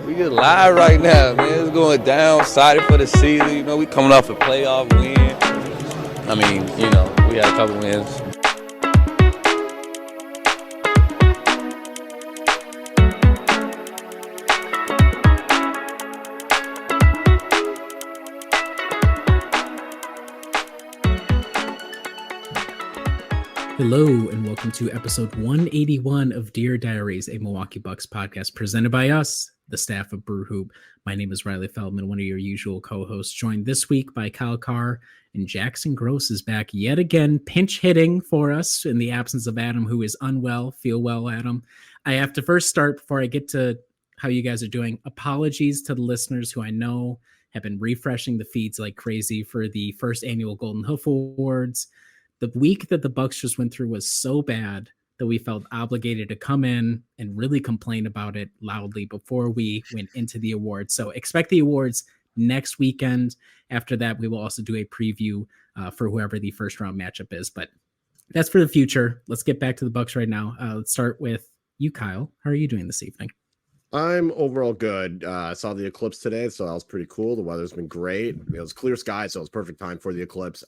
We get live right now, man. It's going down. Excited for the season. You know, we coming off a playoff win. I mean, you know, we had a couple wins. Hello and welcome to episode 181 of Deer Diaries, a Milwaukee Bucks podcast presented by us, the staff of Brew Hoop. My name is Riley Feldman, one of your usual co-hosts, joined this week by Kyle Carr, and Jackson Gross is back yet again, pinch hitting for us in the absence of Adam, who is unwell. Feel well, Adam. I have to first start before I get to how you guys are doing. Apologies to the listeners who I know have been refreshing the feeds like crazy for the first annual Golden Hoof Awards. The week that the Bucks just went through was so bad that we felt obligated to come in and really complain about it loudly before we went into the awards. So expect the awards next weekend. After that, we will also do a preview for whoever the first round matchup is. But that's for the future. Let's get back to the Bucks right now. Let's start with you, Kyle. How are you doing this evening? I'm overall good. I saw the eclipse today, so that was pretty cool. The weather's been great. It was clear sky, so it was perfect time for the eclipse.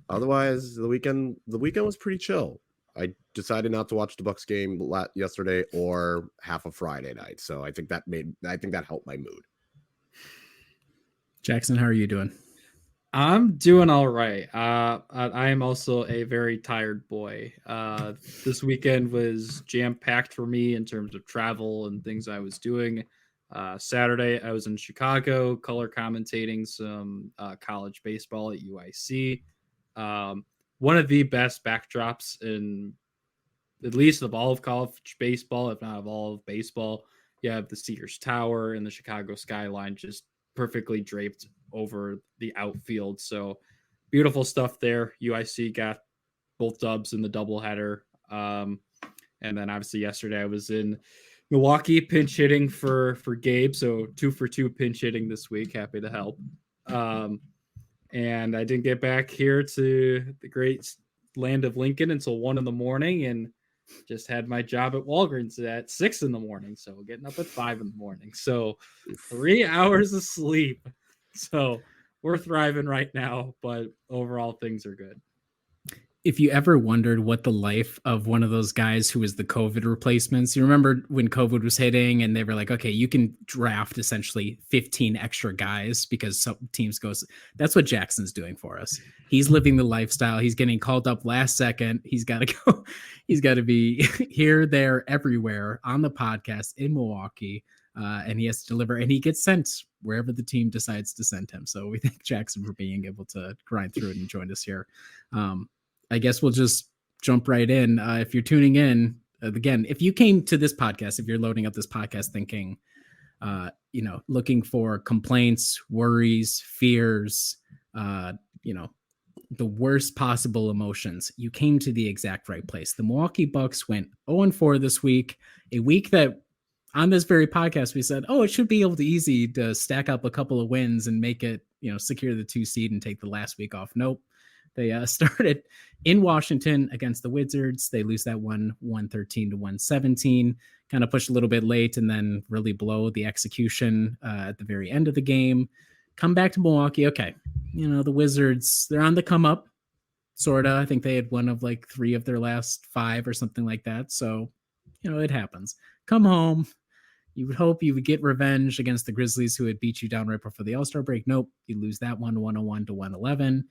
Otherwise, the weekend was pretty chill. I decided not to watch the Bucks game yesterday or half of Friday night, so I think that helped my mood. Jackson, how are you doing? I'm doing all right. I am also a very tired boy. This weekend was jam-packed for me in terms of travel and things I was doing. Saturday, I was in Chicago, color commentating some college baseball at UIC. One of the best backdrops in at least of all of college baseball, if not of all of baseball. You have the Sears Tower and the Chicago skyline just perfectly draped over the outfield. So beautiful stuff there. UIC got both dubs in the doubleheader. And then obviously yesterday I was in Milwaukee pinch hitting for Gabe. So 2 for 2 pinch hitting this week. Happy to help. And I didn't get back here to the great land of Lincoln until 1 a.m. and just had my job at Walgreens at 6 a.m. So getting up at 5 a.m. So 3 hours of sleep. So we're thriving right now, but overall things are good. If you ever wondered what the life of one of those guys who was the COVID replacements, you remember when COVID was hitting and they were like, okay, you can draft essentially 15 extra guys because some teams goes, that's what Jackson's doing for us. He's living the lifestyle. He's getting called up last second. He's got to go. He's got to be here, there, everywhere on the podcast in Milwaukee. And he has to deliver and he gets sent wherever the team decides to send him. So we thank Jackson for being able to grind through it and join us here. I guess we'll just jump right in. If you're tuning in, again, if you came to this podcast, if you're loading up this podcast thinking, looking for complaints, worries, fears, the worst possible emotions, you came to the exact right place. The Milwaukee Bucks went 0-4 this week, a week that on this very podcast, we said, it should be able to easy to stack up a couple of wins and make it, secure the 2 seed and take the last week off. Nope. They started in Washington against the Wizards. They lose that one 113 to 117, kind of push a little bit late and then really blow the execution at the very end of the game. Come back to Milwaukee. Okay. The Wizards, they're on the come up, sort of. I think they had one of like 3 of their last 5 or something like that. So, it happens. Come home. You would hope you would get revenge against the Grizzlies who had beat you down right before the All-Star break. Nope. You lose that one 101 to 111.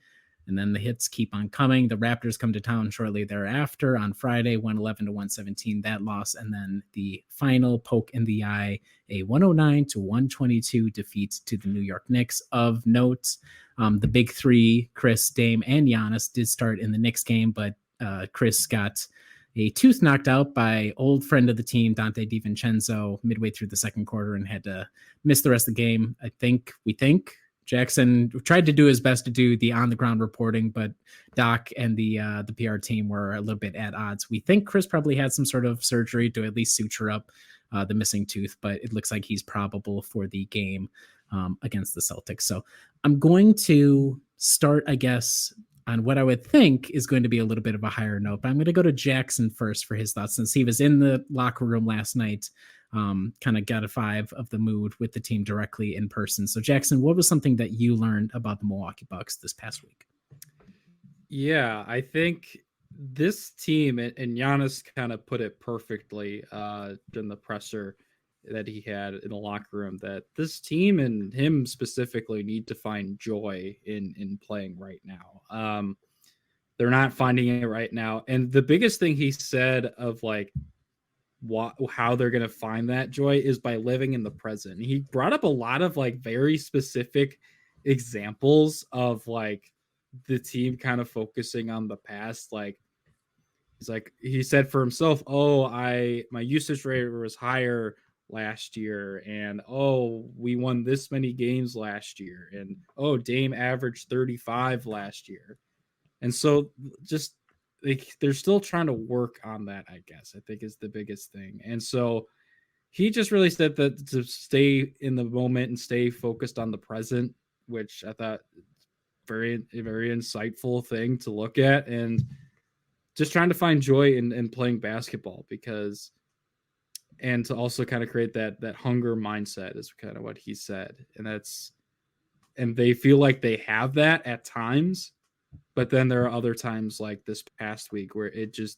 And then the hits keep on coming. The Raptors come to town shortly thereafter on Friday, 111 to 117, that loss. And then the final poke in the eye, a 109 to 122 defeat to the New York Knicks. Of note, the big 3, Chris, Dame, and Giannis did start in the Knicks game, but Chris got a tooth knocked out by old friend of the team, Dante DiVincenzo, midway through the second quarter and had to miss the rest of the game. We think Jackson tried to do his best to do the on-the-ground reporting, but Doc and the PR team were a little bit at odds. We think Chris probably had some sort of surgery to at least suture up the missing tooth, but it looks like he's probable for the game against the Celtics. So I'm going to start, I guess, on what I would think is going to be a little bit of a higher note. But I'm going to go to Jackson first for his thoughts, since he was in the locker room last night, kind of got a 5 of the mood with the team directly in person. So Jackson, what was something that you learned about the Milwaukee Bucks this past week? Yeah, I think this team, and Giannis kind of put it perfectly in the presser that he had in the locker room, that this team and him specifically need to find joy in playing right now. They're not finding it right now. And the biggest thing he said of like how they're going to find that joy is by living in the present. He brought up a lot of like very specific examples of like the team kind of focusing on the past. Like he said for himself, my usage rate was higher last year, and we won this many games last year, and Dame averaged 35 last year. And so just they're still trying to work on that, I guess, I think is the biggest thing. And so he just really said that to stay in the moment and stay focused on the present, which I thought very insightful thing to look at, and just trying to find joy in playing basketball, and to also kind of create that hunger mindset is kind of what he said. And they feel like they have that at times, but then there are other times like this past week where it just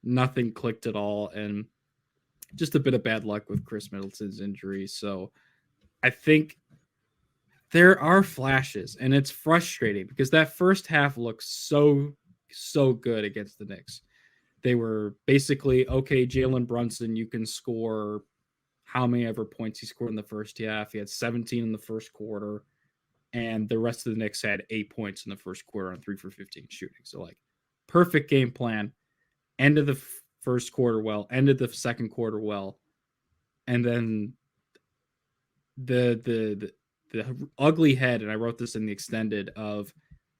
nothing clicked at all, and just a bit of bad luck with Chris Middleton's injury. So I think there are flashes, and it's frustrating because that first half looks so good against the Knicks. They were basically, okay, Jalen Brunson, you can score how many ever points he scored in the first half. He had 17 in the first quarter, and the rest of the Knicks had 8 points in the first quarter on 3 for 15 shooting. So like perfect game plan. End of the first quarter well, end of the second quarter well. And then the ugly head, and I wrote this in the extended, of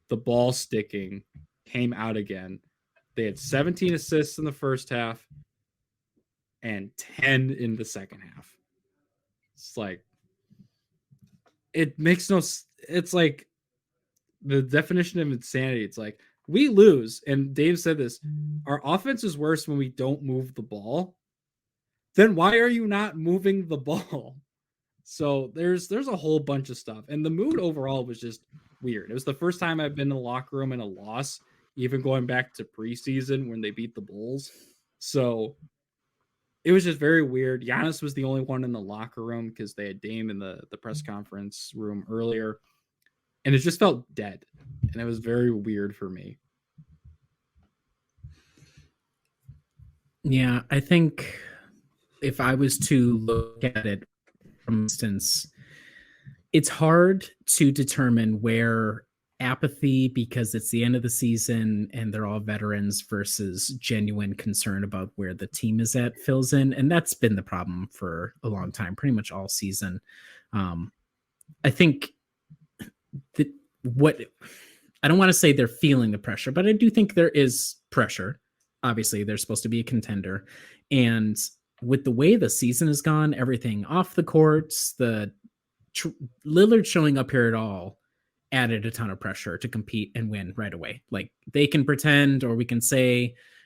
the ball sticking came out again. They had 17 assists in the first half and 10 in the second half. It's like, it makes no, it's like the definition of insanity. It's like, we lose, and Dave said this, our offense is worse when we don't move the ball. Then why are you not moving the ball? So there's a whole bunch of stuff, and the mood overall was just weird. It was the first time I've been in the locker room in a loss, even going back to preseason when they beat the Bulls. So it was just very weird. Giannis was the only one in the locker room because they had Dame in the press conference room earlier, and it just felt dead, and it was very weird for me. Yeah, I think if I was to look at it, for instance, it's hard to determine where apathy because it's the end of the season and they're all veterans versus genuine concern about where the team is at fills in. And that's been the problem for a long time, pretty much all season. I think that I don't want to say they're feeling the pressure, but I do think there is pressure. Obviously, they're supposed to be a contender. And with the way the season has gone, everything off the courts, Lillard showing up here at all added a ton of pressure to compete and win right away. Like, they can pretend, or we can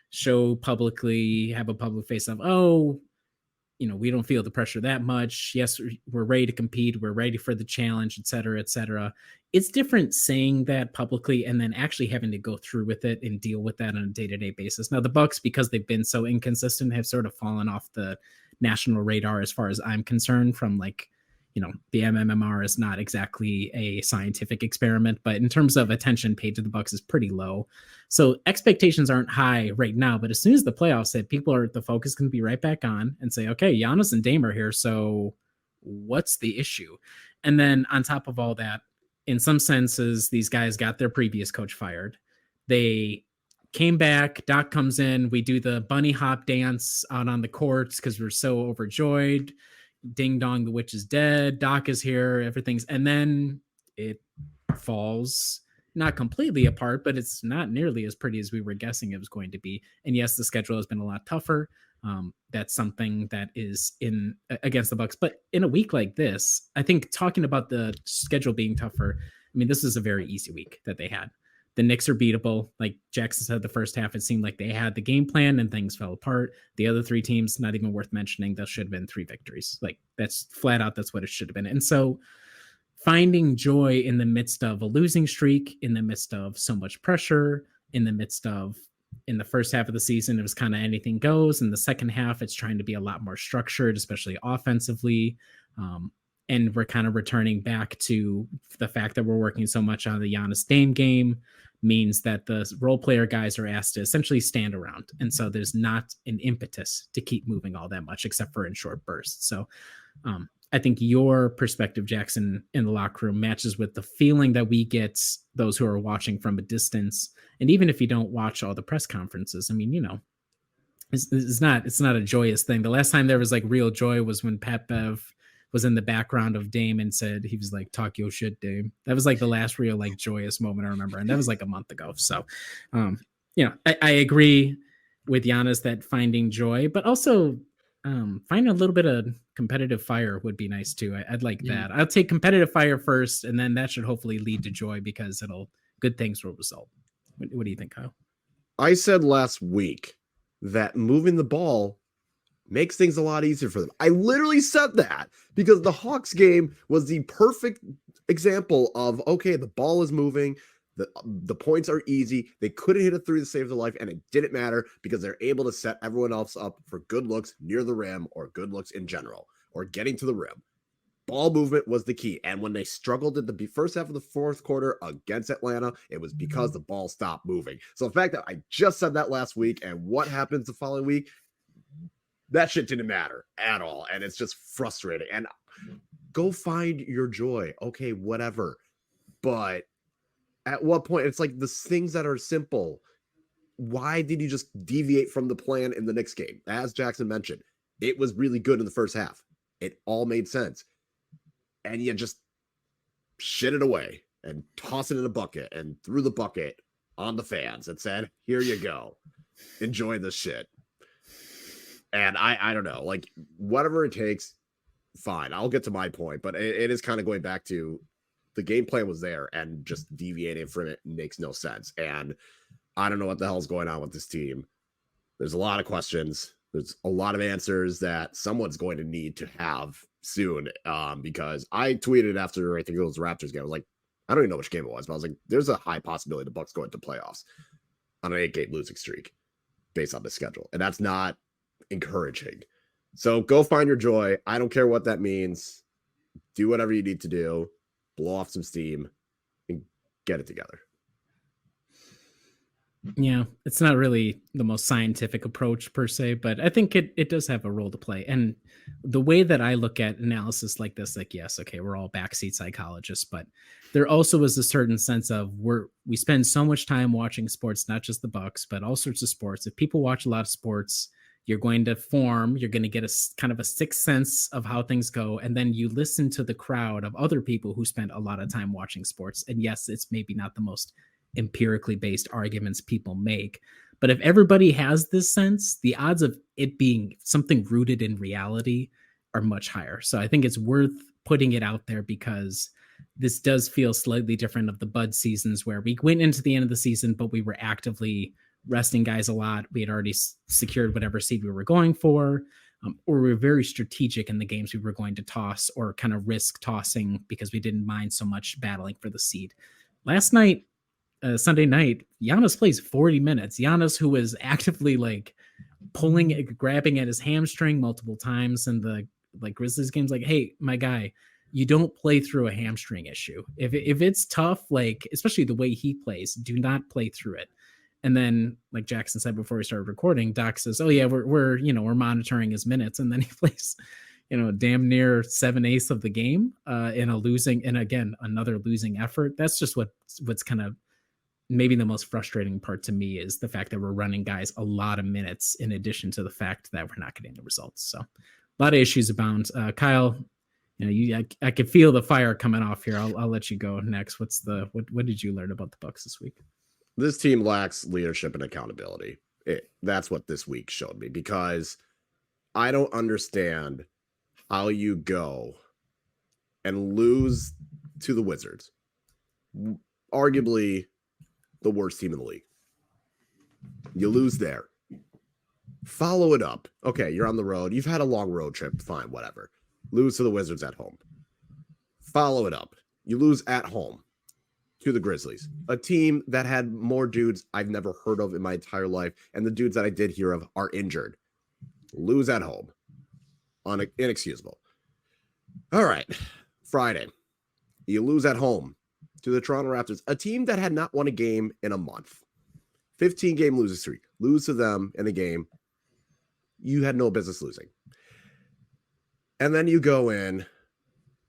show publicly, have a public face of, we don't feel the pressure that much. Yes, we're ready to compete. We're ready for the challenge, et cetera, et cetera. It's different saying that publicly and then actually having to go through with it and deal with that on a day-to-day basis. Now, the Bucks, because they've been so inconsistent, have sort of fallen off the national radar as far as I'm concerned. From the MMR is not exactly a scientific experiment, but in terms of attention paid to the Bucks is pretty low. So expectations aren't high right now, but as soon as the playoffs hit, the focus can be right back on and say, okay, Giannis and Dame are here, so what's the issue? And then on top of all that, in some senses, these guys got their previous coach fired. They came back, Doc comes in, we do the bunny hop dance out on the courts because we're so overjoyed. Ding dong, the witch is dead. Doc is here. Everything's, and then it falls not completely apart, but it's not nearly as pretty as we were guessing it was going to be. And yes, the schedule has been a lot tougher. That's something that is in against the Bucks. But in a week like this, I think talking about the schedule being tougher, I mean, this is a very easy week that they had. The Knicks are beatable. Like Jackson said, the first half, it seemed like they had the game plan and things fell apart. The other three teams, not even worth mentioning, that should have been 3 victories. Like that's flat out, that's what it should have been. And so finding joy in the midst of a losing streak, in the midst of so much pressure, in the midst of, in the first half of the season, it was kind of anything goes. In the second half, it's trying to be a lot more structured, especially offensively. And we're kind of returning back to the fact that we're working so much on the Giannis Dame game means that the role player guys are asked to essentially stand around. And so there's not an impetus to keep moving all that much, except for in short bursts. So I think your perspective, Jackson, in the locker room matches with the feeling that we get, those who are watching from a distance. And even if you don't watch all the press conferences, I mean, you know, it's not a joyous thing. The last time there was like real joy was when Pat Bev was in the background of Dame and said, he was like, talk your shit, Dame. That was like the last real like joyous moment I remember. And that was like a month ago. So, you know, I agree with Giannis that finding joy, but also finding a little bit of competitive fire would be nice too. I'd like that. I'll take competitive fire first, and then that should hopefully lead to joy because good things will result. What do you think, Kyle? I said last week that moving the ball makes things a lot easier for them. I literally said that because the Hawks game was the perfect example of, okay, the ball is moving. The points are easy. They couldn't hit a 3 to save their life, and it didn't matter because they're able to set everyone else up for good looks near the rim or good looks in general or getting to the rim. Ball movement was the key. And when they struggled in the first half of the fourth quarter against Atlanta, it was because the ball stopped moving. So the fact that I just said that last week and what happens the following week, that shit didn't matter at all. And it's just frustrating. And go find your joy. Okay, whatever. But at what point, it's like the things that are simple. Why did you just deviate from the plan in the Knicks game? As Jackson mentioned, it was really good in the first half. It all made sense. And you just shit it away and toss it in a bucket and threw the bucket on the fans and said, here you go. Enjoy this shit. And I don't know, like whatever it takes, fine. I'll get to my point, but it is kind of going back to the game plan was there and just deviating from it makes no sense. And I don't know what the hell's going on with this team. There's a lot of questions. There's a lot of answers that someone's going to need to have soon. Because I tweeted after I think it was the Raptors game. I was like, I don't even know which game it was, but I was like, there's a high possibility the Bucks go into playoffs on an 8-game losing streak based on the schedule. And that's not encouraging. So go find your joy. I don't care what that means. Do whatever you need to do. Blow off some steam and get it together. Yeah, it's not really the most scientific approach per se, but I think it does have a role to play. And the way that I look at analysis like this, like, yes, okay, we're all backseat psychologists, but there also is a certain sense of we spend so much time watching sports, not just the Bucks, but all sorts of sports. If people watch a lot of sports, you're going to get a kind of a sixth sense of how things go. And then you listen to the crowd of other people who spend a lot of time watching sports. And yes, it's maybe not the most empirically based arguments people make, but if everybody has this sense, the odds of it being something rooted in reality are much higher. So I think it's worth putting it out there because this does feel slightly different of the Bud seasons where we went into the end of the season, but we were actively resting guys a lot. We had already secured whatever seed we were going for, or we were very strategic in the games we were going to toss or kind of risk tossing because we didn't mind so much battling for the seed. Last night, Sunday night, Giannis plays 40 minutes. Giannis, who was actively like grabbing at his hamstring multiple times in the Grizzlies games, like, hey, my guy, you don't play through a hamstring issue. If it's tough, like especially the way he plays, do not play through it. And then, like Jackson said before we started recording, Doc says, "Oh yeah, we're monitoring his minutes," and then he plays, damn near 7/8 of the game in another losing effort. That's just what's kind of maybe the most frustrating part to me is the fact that we're running guys a lot of minutes in addition to the fact that we're not getting the results. So a lot of issues abound. Kyle, I could feel the fire coming off here. I'll let you go next. What did you learn about the Bucks this week? This team lacks leadership and accountability. That's what this week showed me because I don't understand how you go and lose to the Wizards. Arguably the worst team in the league. You lose there. Follow it up. Okay, you're on the road. You've had a long road trip. Fine, whatever. Lose to the Wizards at home. Follow it up. You lose at home to the Grizzlies, a team that had more dudes I've never heard of in my entire life, and the dudes that I did hear of are injured. Lose at home. Inexcusable. All right, Friday. You lose at home to the Toronto Raptors, a team that had not won a game in a month. 15-game losing streak. Lose to them in a game you had no business losing. And then you go in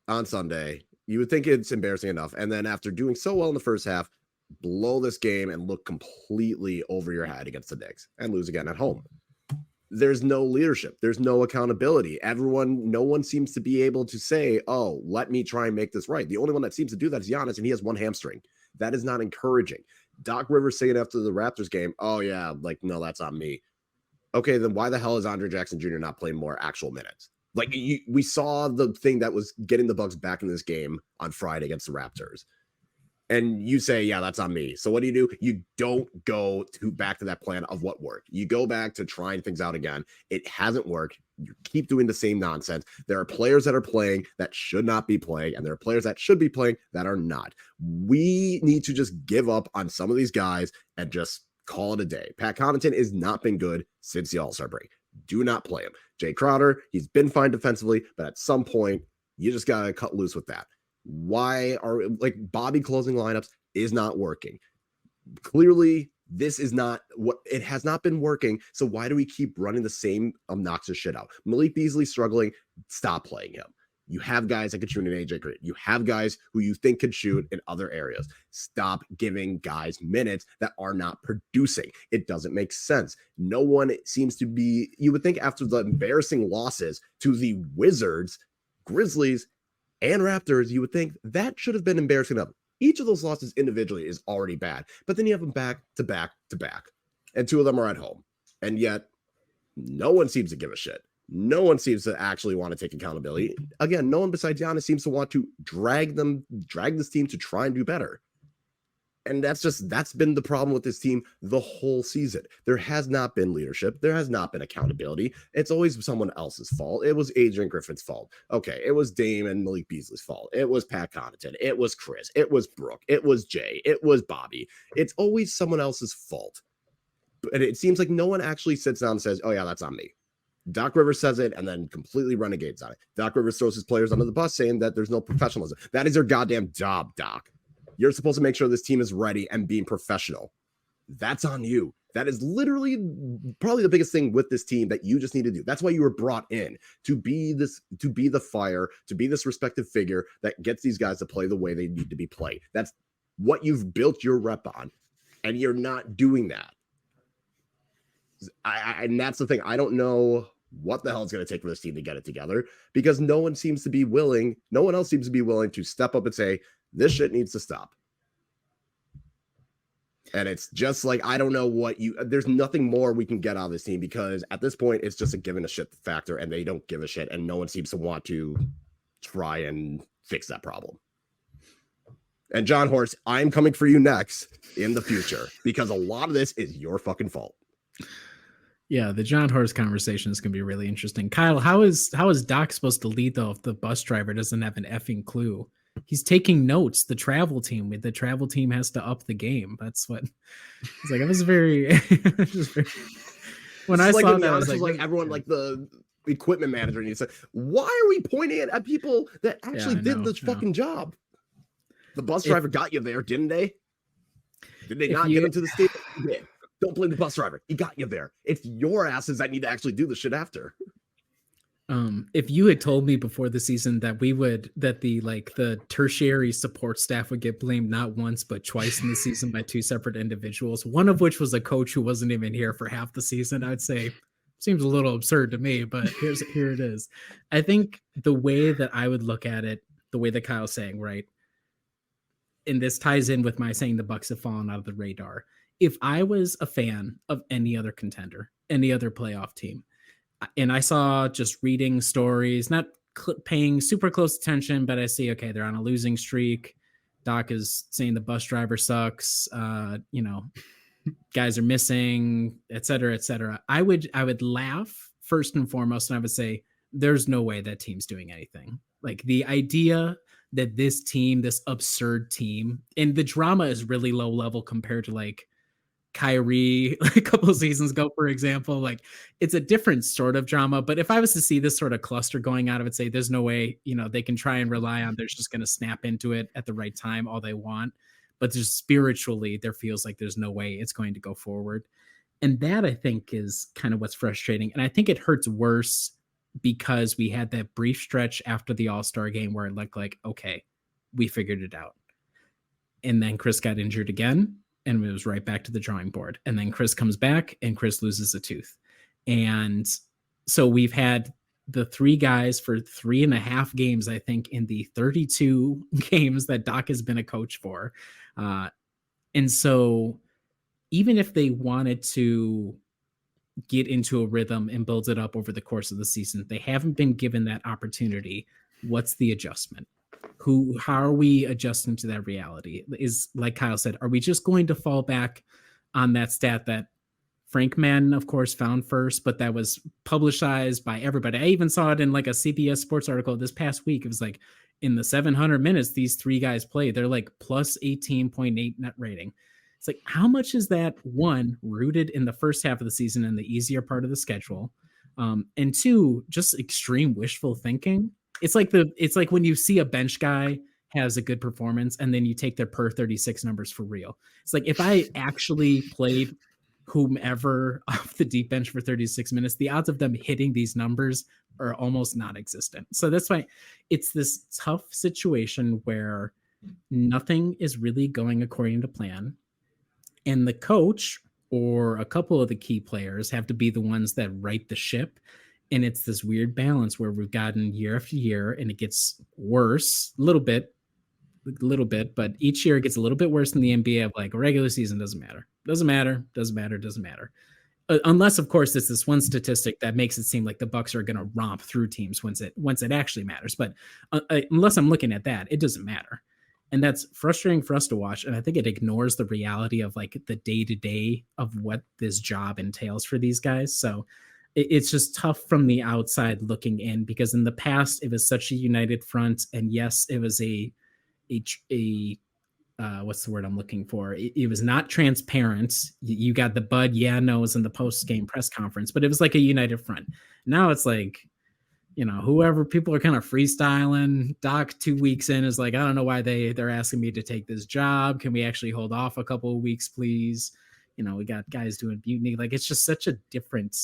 on Sunday. You would think it's embarrassing enough. And then after doing so well in the first half, blow this game and look completely over your head against the Knicks and lose again at home. There's no leadership. There's no accountability. No one seems to be able to say, oh, let me try and make this right. The only one that seems to do that is Giannis, and he has one hamstring. That is not encouraging. Doc Rivers saying after the Raptors game, oh, yeah, like, no, that's on me. Okay, then why the hell is Andre Jackson Jr. not playing more actual minutes? Like, we saw the thing that was getting the Bucks back in this game on Friday against the Raptors. And you say, yeah, that's on me. So what do? You don't go back to that plan of what worked. You go back to trying things out again. It hasn't worked. You keep doing the same nonsense. There are players that are playing that should not be playing, and there are players that should be playing that are not. We need to just give up on some of these guys and just call it a day. Pat Connaughton has not been good since the All-Star break. Do not play him. Jay Crowder, he's been fine defensively, but at some point, you just got to cut loose with that. Why are Bobby closing lineups is not working? Clearly, this is not what it has not been working. So why do we keep running the same obnoxious shit out? Malik Beasley struggling. Stop playing him. You have guys that could shoot in AJ Green. You have guys who you think could shoot in other areas. Stop giving guys minutes that are not producing. It doesn't make sense. No one seems to be, you would think after the embarrassing losses to the Wizards, Grizzlies, and Raptors, you would think that should have been embarrassing enough. Each of those losses individually is already bad, but then you have them back to back to back, and two of them are at home. And yet, no one seems to give a shit. No one seems to actually want to take accountability. Again, no one besides Giannis seems to want to drag this team to try and do better. And that's been the problem with this team the whole season. There has not been leadership. There has not been accountability. It's always someone else's fault. It was Adrian Griffin's fault. Okay, it was Dame and Malik Beasley's fault. It was Pat Connaughton. It was Chris. It was Brooke. It was Jay. It was Bobby. It's always someone else's fault. And it seems like no one actually sits down and says, oh yeah, that's on me. Doc Rivers says it and then completely renegades on it. Doc Rivers throws his players under the bus saying that there's no professionalism. That is their goddamn job, Doc. You're supposed to make sure this team is ready and being professional. That's on you. That is literally probably the biggest thing with this team that you just need to do. That's why you were brought in, to be the fire, to be this respected figure that gets these guys to play the way they need to be played. That's what you've built your rep on, and you're not doing that. And that's the thing. I don't know what the hell it's going to take for this team to get it together, because no one else seems to be willing to step up and say, this shit needs to stop. And it's just like, I don't know there's nothing more we can get out of this team, because at this point, it's just a giving a shit factor, and they don't give a shit, and no one seems to want to try and fix that problem. And John Horst, I'm coming for you next in the future, because a lot of this is your fucking fault. Yeah, the John Horst conversation is going to be really interesting. Kyle, how is Doc supposed to lead, though, if the bus driver doesn't have an effing clue? He's taking notes. The travel team has to up the game. That's what it's like. I was very, when I saw that, I was like everyone, like the equipment manager, and he said, why are we pointing at people that actually did this fucking job? The bus driver got you there, didn't they? Did they not get into the state? Yeah. Don't blame the bus driver. He got you there. It's your asses that need to actually do the shit after. If you had told me before the season that the tertiary support staff would get blamed not once but twice in the season by two separate individuals, one of which was a coach who wasn't even here for half the season, I'd say seems a little absurd to me, but here it is. I think the way that I would look at it, the way that Kyle's saying, right, and this ties in with my saying the Bucks have fallen out of the radar. If I was a fan of any other contender, any other playoff team, and I saw just reading stories, not paying super close attention, but I see, okay, they're on a losing streak. Doc is saying the bus driver sucks, guys are missing, et cetera, et cetera. I would laugh first and foremost, and I would say there's no way that team's doing anything. Like the idea that this team, this absurd team, and the drama is really low level compared to like Kyrie a couple of seasons ago, for example. Like it's a different sort of drama. But if I was to see this sort of cluster going out, I would say there's no way, they can try and rely on, they're just going to snap into it at the right time all they want. But just spiritually, there feels like there's no way it's going to go forward. And that, I think, is kind of what's frustrating. And I think it hurts worse because we had that brief stretch after the All-Star game where it looked like, okay, we figured it out. And then Chris got injured again, and it was right back to the drawing board. And then Chris comes back, and Chris loses a tooth. And so we've had the three guys for 3.5 games, I think, in the 32 games that Doc has been a coach for. And so even if they wanted to get into a rhythm and build it up over the course of the season, they haven't been given that opportunity. What's the adjustment? How are we adjusting to that reality? Is, like Kyle said, are we just going to fall back on that stat that Frank Madden, of course, found first, but that was publicized by everybody? I even saw it in like a CBS Sports article this past week. It was like, in the 700 minutes these three guys play, they're like plus 18.8 net rating. It's like, how much is that, one, rooted in the first half of the season and the easier part of the schedule? And two, just extreme wishful thinking. It's like when you see a bench guy has a good performance and then you take their per 36 numbers for real. It's like, if I actually played whomever off the deep bench for 36 minutes, the odds of them hitting these numbers are almost non-existent. So that's why it's this tough situation where nothing is really going according to plan. And the coach or a couple of the key players have to be the ones that right the ship. And it's this weird balance where we've gotten year after year, and it gets worse a little bit, but each year it gets a little bit worse in the NBA of like, regular season doesn't matter. Unless, of course, it's this one statistic that makes it seem like the Bucks are going to romp through teams once it actually matters. But unless I'm looking at that, it doesn't matter. And that's frustrating for us to watch. And I think it ignores the reality of like the day-to-day of what this job entails for these guys. So it's just tough from the outside looking in, because in the past it was such a united front. And yes, it was a what's the word I'm looking for? It was not transparent. You got the Bud no's in the post-game press conference, but it was like a united front. Now it's like, whoever, people are kind of freestyling. Doc 2 weeks in is like, I don't know why they're asking me to take this job. Can we actually hold off a couple of weeks, please? We got guys doing mutiny. Like, it's just such a different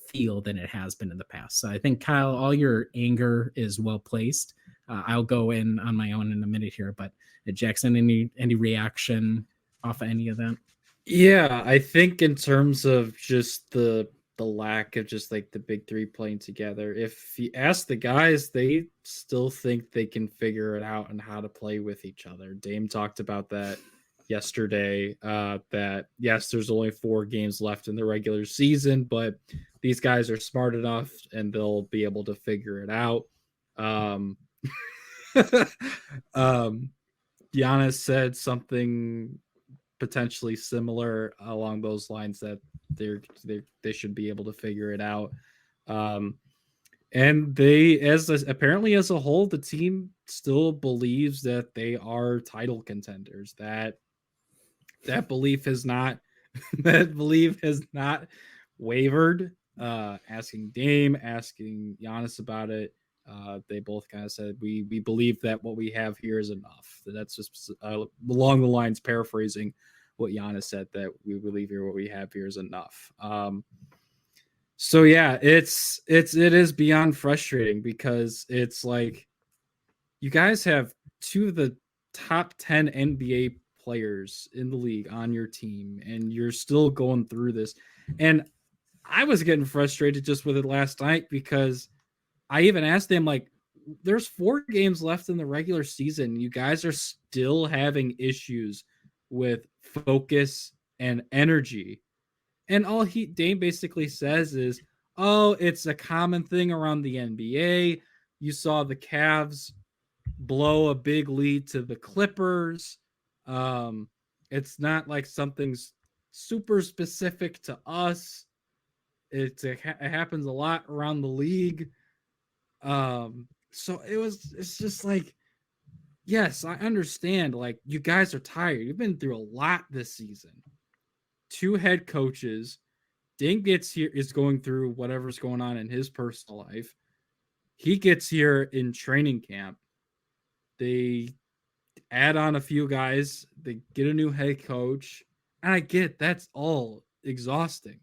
feel than it has been in the past. So I think, Kyle, all your anger is well placed. I'll go in on my own in a minute here, but Jackson, any reaction off of any of that? Yeah, I think in terms of just the lack of just like the big three playing together, if you ask the guys, they still think they can figure it out and how to play with each other. Dame talked about that yesterday, that yes, there's only 4 games left in the regular season, but these guys are smart enough and they'll be able to figure it out. Giannis said something potentially similar along those lines, that they should be able to figure it out. And apparently as a whole, the team still believes that they are title contenders. That belief has not wavered. Asking Dame, asking Giannis about it, they both kind of said, we believe that what we have here is enough. That's just along the lines, paraphrasing what Giannis said, that we believe here what we have here is enough. So yeah, it is beyond frustrating, because it's like you guys have 2 of the top 10 NBA players in the league on your team, and you're still going through this. And I was getting frustrated just with it last night, because I even asked them, like, there's 4 games left in the regular season. You guys are still having issues with focus and energy. And all Dame basically says is, oh, it's a common thing around the NBA. You saw the Cavs blow a big lead to the Clippers. It's not like something's super specific to us. It happens a lot around the league. So it's just like, yes, I understand. Like, you guys are tired. You've been through a lot this season. 2 head coaches. Dink gets here, is going through whatever's going on in his personal life. He gets here in training camp. They add on a few guys. They get a new head coach. And I get that's all exhausting.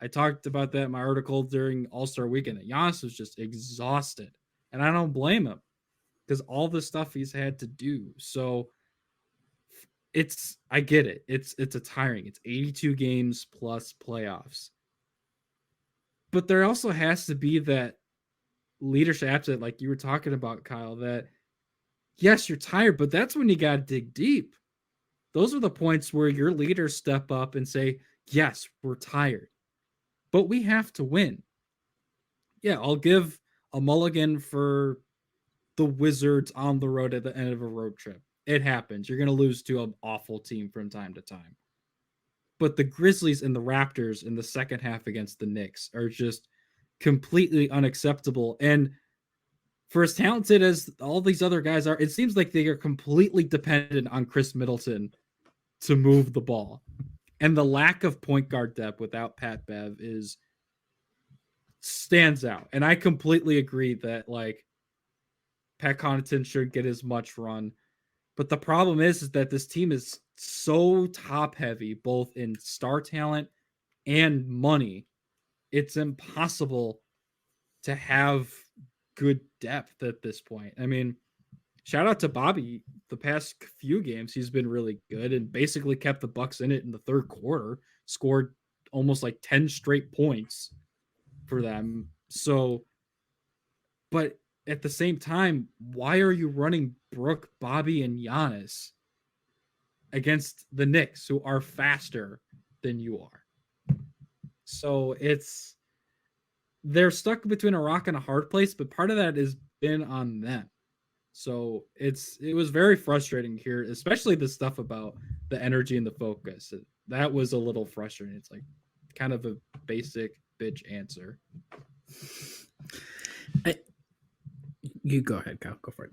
I talked about that in my article during All-Star Weekend. That Giannis was just exhausted. And I don't blame him, because all the stuff he's had to do. So I get it. It's a tiring. It's 82 games plus playoffs. But there also has to be that leadership absent, like you were talking about, Kyle, that yes, you're tired, but that's when you got to dig deep. Those are the points where your leaders step up and say, yes, we're tired, but we have to win. Yeah, I'll give a mulligan for the Wizards on the road at the end of a road trip. It happens. You're going to lose to an awful team from time to time. But the Grizzlies and the Raptors in the second half against the Knicks are just completely unacceptable. And for as talented as all these other guys are, it seems like they are completely dependent on Chris Middleton to move the ball. And the lack of point guard depth without Pat Bev stands out. And I completely agree that, like, Pat Connaughton should get as much run. But the problem is that this team is so top heavy, both in star talent and money. It's impossible to have good depth at this point. I mean, shout out to Bobby. The past few games, he's been really good and basically kept the Bucks in it in the third quarter, scored almost like 10 straight points for them. So, but at the same time, why are you running Brooke, Bobby, and Giannis against the Knicks, who are faster than you are? So they're stuck between a rock and a hard place, but part of that has been on them. So it was very frustrating here, especially the stuff about the energy and the focus. That was a little frustrating. It's like kind of a basic bitch answer. You go ahead, Kyle. Go for it.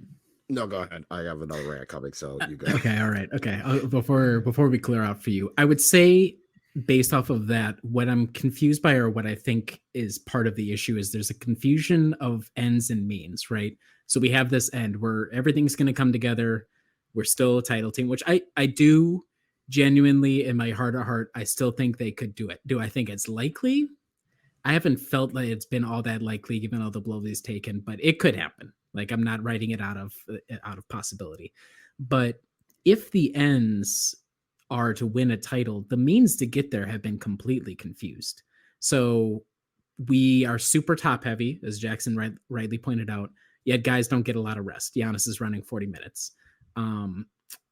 No, go ahead. I have another rant coming, so you go. Okay, all right. Okay. Before we clear out for you, I would say, based off of that, what I'm confused by, or what I think is part of the issue, is there's a confusion of ends and means, right? So we have this end where everything's going to come together. We're still a title team, which I do genuinely, in my heart of heart, I still think they could do it. Do I think it's likely? I haven't felt like it's been all that likely, given all the blows he's taken, but it could happen. Like, I'm not writing it out of possibility. But if the ends are to win a title, the means to get there have been completely confused. So we are super top heavy, as Jackson rightly pointed out, yet guys don't get a lot of rest. Giannis is running 40 minutes.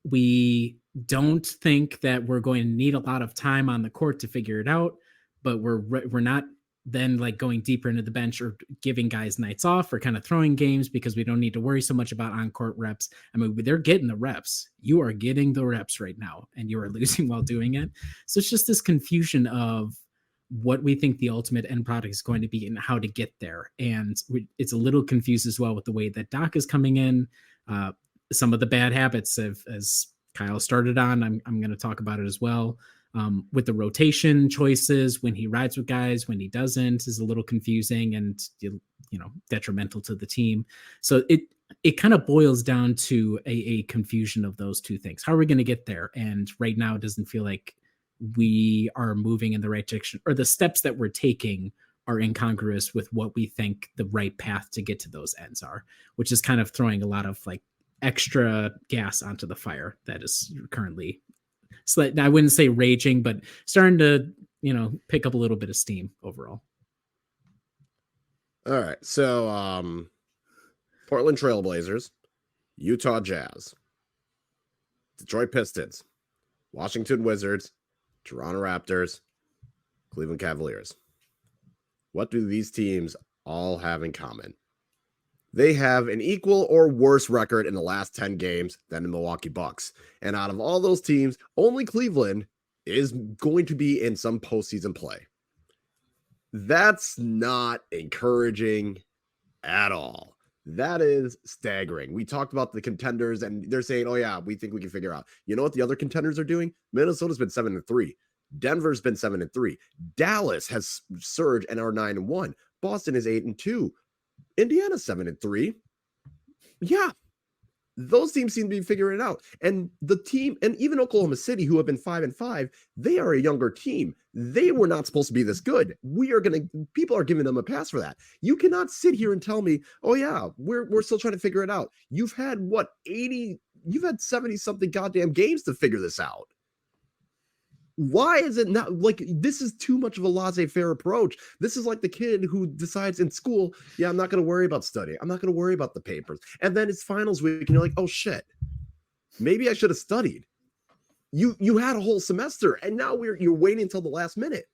We don't think that we're going to need a lot of time on the court to figure it out, but we're not then like going deeper into the bench or giving guys nights off or kind of throwing games, because we don't need to worry so much about on-court reps. I mean, they're getting the reps. You are getting the reps right now, and you are losing while doing it. So it's just this confusion of what we think the ultimate end product is going to be and how to get there. And it's a little confused as well with the way that Doc is coming in. Some of the bad habits, as Kyle started on, I'm going to talk about it as well. With the rotation choices, when he rides with guys, when he doesn't, is a little confusing and, detrimental to the team. So it kind of boils down to a confusion of those two things. How are we going to get there? And right now it doesn't feel like we are moving in the right direction, or the steps that we're taking are incongruous with what we think the right path to get to those ends are, which is kind of throwing a lot of like extra gas onto the fire that is currently, so I wouldn't say raging, but starting to, pick up a little bit of steam overall. All right. So, Portland Trailblazers, Utah Jazz, Detroit Pistons, Washington Wizards, Toronto Raptors, Cleveland Cavaliers. What do these teams all have in common? They have an equal or worse record in the last 10 games than the Milwaukee Bucks. And out of all those teams, only Cleveland is going to be in some postseason play. That's not encouraging at all. That is staggering. We talked about the contenders, and they're saying, oh, yeah, we think we can figure out. You know what the other contenders are doing? Minnesota's been 7-3. Denver's been 7-3. Dallas has surged and are 9-1. Boston is 8-2. Indiana 7-3. Yeah, those teams seem to be figuring it out. And the team, and even Oklahoma City, who have been 5-5, they are a younger team. They were not supposed to be this good. People are giving them a pass for that. You cannot sit here and tell me, oh yeah, we're still trying to figure it out. You've had 70 something goddamn games to figure this out. Why is it not like this is too much of a laissez-faire approach? This is like the kid who decides in school, yeah, I'm not going to worry about studying. I'm not going to worry about the papers. And then it's finals week and you're like, oh shit, maybe I should have studied. You had a whole semester and now you're waiting until the last minute.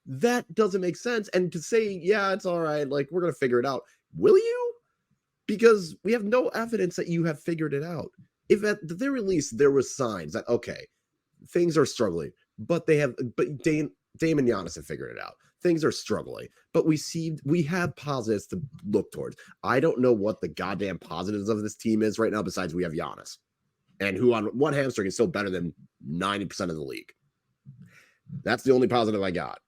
That doesn't make sense. And to say, yeah, it's all right, like we're going to figure it out. Will you? Because we have no evidence that you have figured it out. If at the very least there was signs that, okay, things are struggling. But Dame and Giannis have figured it out. Things are struggling, but we have positives to look towards. I don't know what the goddamn positives of this team is right now, besides we have Giannis, and who on one hamstring is still better than 90% of the league. That's the only positive I got.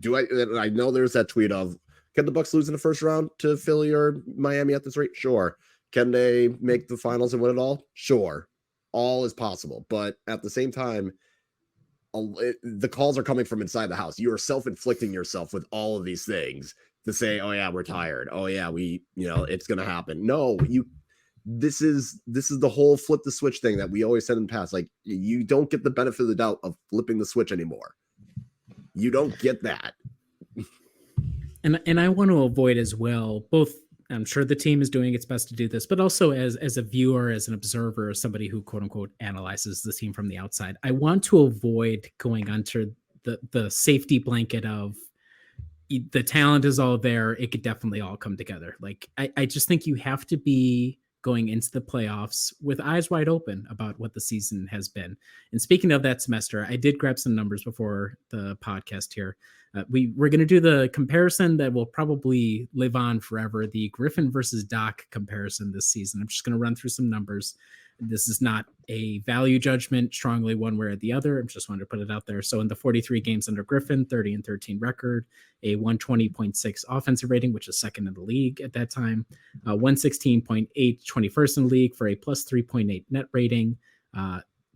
I know there's that tweet of, can the Bucks lose in the first round to Philly or Miami at this rate? Sure. Can they make the finals and win it all? Sure. All is possible, but at the same time, the calls are coming from inside the house. You are self-inflicting yourself with all of these things to say, oh yeah, we're tired. Oh yeah, it's going to happen. No, this is the whole flip the switch thing that we always said in the past. Like, you don't get the benefit of the doubt of flipping the switch anymore. You don't get that. And I want to avoid as well, both, I'm sure the team is doing its best to do this, but also as a viewer, as an observer, as somebody who quote unquote analyzes the team from the outside, I want to avoid going under the safety blanket of the talent is all there. It could definitely all come together. Like, I just think you have to be going into the playoffs with eyes wide open about what the season has been. And speaking of that semester, I did grab some numbers before the podcast here. We're going to do the comparison that will probably live on forever, the Griffin versus Doc comparison this season. I'm just going to run through some numbers. This is not a value judgment strongly one way or the other. I'm just wanting to put it out there. So in the 43 games under Griffin, 30-13 record, a 120.6 offensive rating, which is second in the league at that time, 116.8, 21st in the league for a plus 3.8 net rating.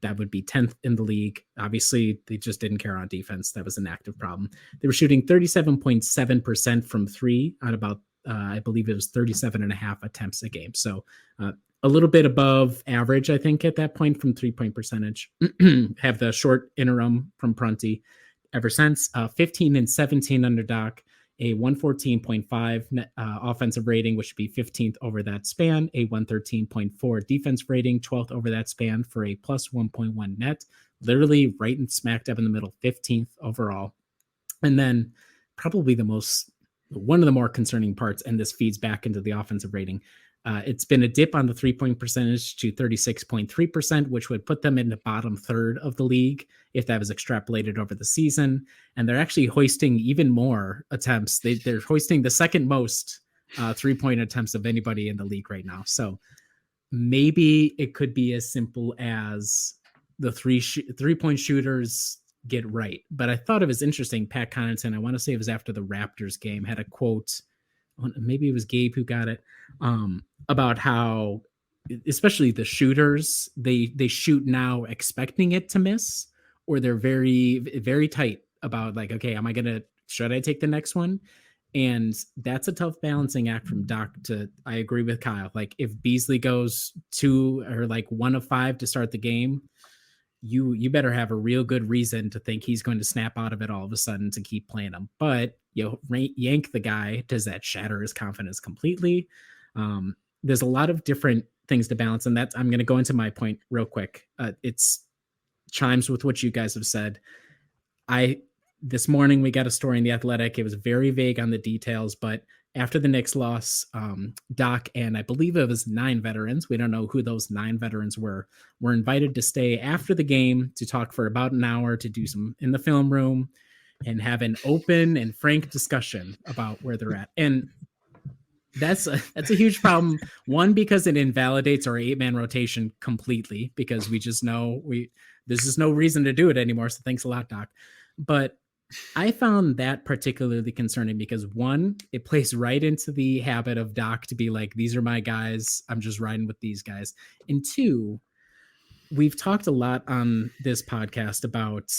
That would be 10th in the league. Obviously, they just didn't care on defense. That was an active problem. They were shooting 37.7% from three on about, I believe it was 37.5 attempts a game. So a little bit above average, I think, at that point from 3-point percentage. Have the short interim from Prunty ever since. 15-17 under Doc, a 114.5 net, offensive rating, which would be 15th over that span, a 113.4 defense rating, 12th over that span for a plus 1.1 net, literally right and smack dab in the middle, 15th overall. And then probably one of the more concerning parts, and this feeds back into the offensive rating, it's been a dip on the 3-point percentage to 36.3%, which would put them in the bottom third of the league if that was extrapolated over the season. And they're actually hoisting even more attempts. They're hoisting the second most 3-point attempts of anybody in the league right now. So maybe it could be as simple as the 3-point shooters get right. But I thought it was interesting. Pat Connaughton, I want to say it was after the Raptors game, had a quote, maybe it was Gabe who got it, about how, especially the shooters, they shoot now expecting it to miss, or they're very, very tight about like, okay, should I take the next one? And that's a tough balancing act from Doc to, I agree with Kyle. Like if Beasley goes 2 or like 1 of 5 to start the game, you better have a real good reason to think he's going to snap out of it all of a sudden to keep playing him. But yank the guy, does that shatter his confidence completely? There's a lot of different things to balance, and I'm going to go into my point real quick. It's chimes with what you guys have said. This morning we got a story in The Athletic. It was very vague on the details, but after the Knicks loss, Doc and I believe it was 9 veterans, we don't know who those 9 veterans were invited to stay after the game to talk for about an hour, to do some in the film room and have an open and frank discussion about where they're at. And that's a huge problem. One, because it invalidates our 8-man rotation completely, because we just know there's just no reason to do it anymore. So thanks a lot, Doc. But I found that particularly concerning because, one, it plays right into the habit of Doc to be like, these are my guys, I'm just riding with these guys. And two, we've talked a lot on this podcast about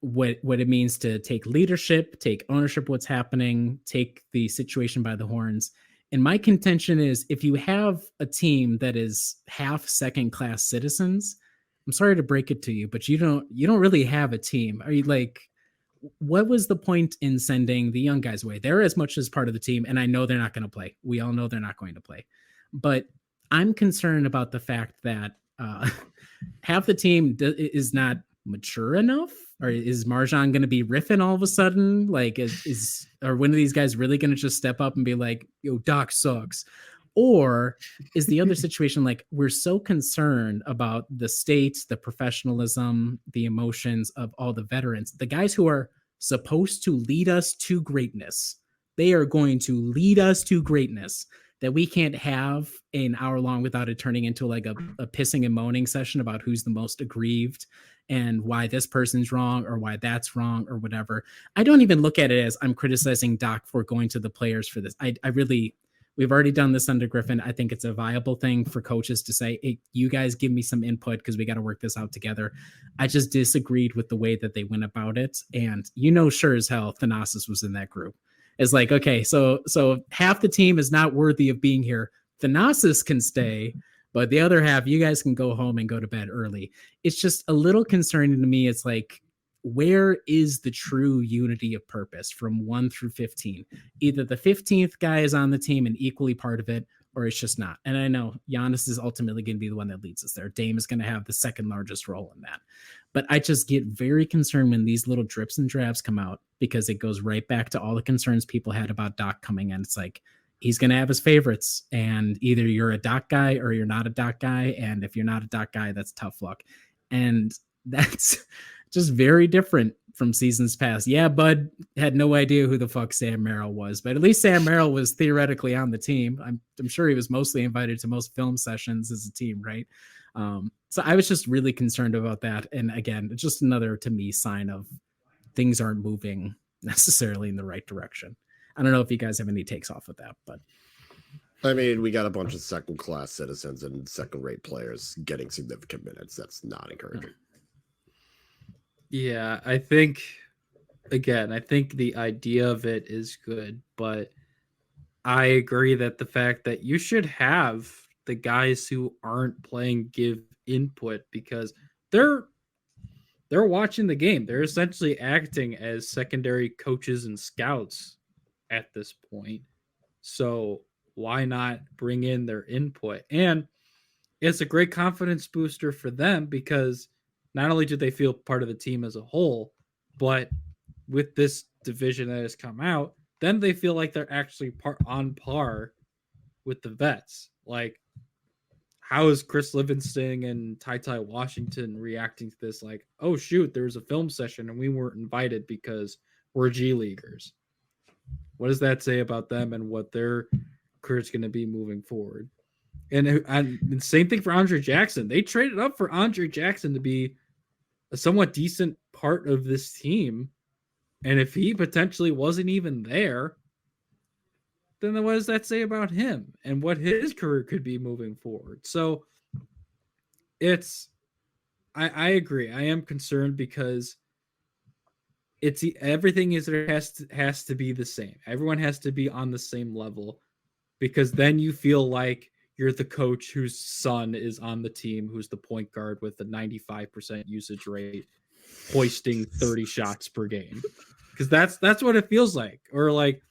what it means to take leadership, take ownership of what's happening, take the situation by the horns. And my contention is, if you have a team that is half second-class citizens, I'm sorry to break it to you, but you don't really have a team. Are you like, what was the point in sending the young guys away? They're as much as part of the team, and I know they're not going to play. We all know they're not going to play. But I'm concerned about the fact that half the team is not mature enough. Or is Marjan going to be riffing all of a sudden? Like, are one of these guys really going to just step up and be like, yo, Doc sucks? Or is the other situation like, we're so concerned about the state, the professionalism, the emotions of all the veterans, the guys who are supposed to lead us to greatness. They are going to lead us to greatness, that we can't have an hour long without it turning into like a pissing and moaning session about who's the most aggrieved and why this person's wrong or why that's wrong or whatever. I don't even look at it as I'm criticizing Doc for going to the players for this. We've already done this under Griffin. I think it's a viable thing for coaches to say, hey, you guys give me some input because we got to work this out together. I just disagreed with the way that they went about it. And sure as hell, Thanasis was in that group. It's like, okay, so half the team is not worthy of being here. Thanasis can stay, but the other half, you guys can go home and go to bed early. It's just a little concerning to me. It's like, where is the true unity of purpose from 1 through 15? Either the 15th guy is on the team and equally part of it, or it's just not. And I know Giannis is ultimately going to be the one that leads us there. Dame is going to have the second largest role in that. But I just get very concerned when these little drips and drabs come out, because it goes right back to all the concerns people had about Doc coming in. It's like, he's going to have his favorites, and either you're a Doc guy or you're not a Doc guy. And if you're not a Doc guy, that's tough luck. And that's just very different from seasons past. Yeah, Bud had no idea who the fuck Sam Merrill was, but at least Sam Merrill was theoretically on the team. I'm sure he was mostly invited to most film sessions as a team, right? So I was just really concerned about that. And again, it's just another, to me, sign of things aren't moving necessarily in the right direction. I don't know if you guys have any takes off of that, but I mean, we got a bunch of second-class citizens and second-rate players getting significant minutes. That's not encouraging. Yeah, I think the idea of it is good, but I agree that the fact that you should have the guys who aren't playing give input, because they're watching the game. They're essentially acting as secondary coaches and scouts at this point. So why not bring in their input? And it's a great confidence booster for them, because not only do they feel part of the team as a whole, but with this division that has come out, then they feel like they're actually on par with the vets. Like, how is Chris Livingston and Ty Washington reacting to this? Like, oh shoot, there was a film session and we weren't invited because we're G Leaguers. What does that say about them and what their career's going to be moving forward? And same thing for Andre Jackson. They traded up for Andre Jackson to be a somewhat decent part of this team. And if he potentially wasn't even there, then what does that say about him and what his career could be moving forward? So I agree. I am concerned because everything has to be the same. Everyone has to be on the same level, because then you feel like you're the coach whose son is on the team, who's the point guard with a 95% usage rate, hoisting 30 shots per game. Because that's what it feels like. Or like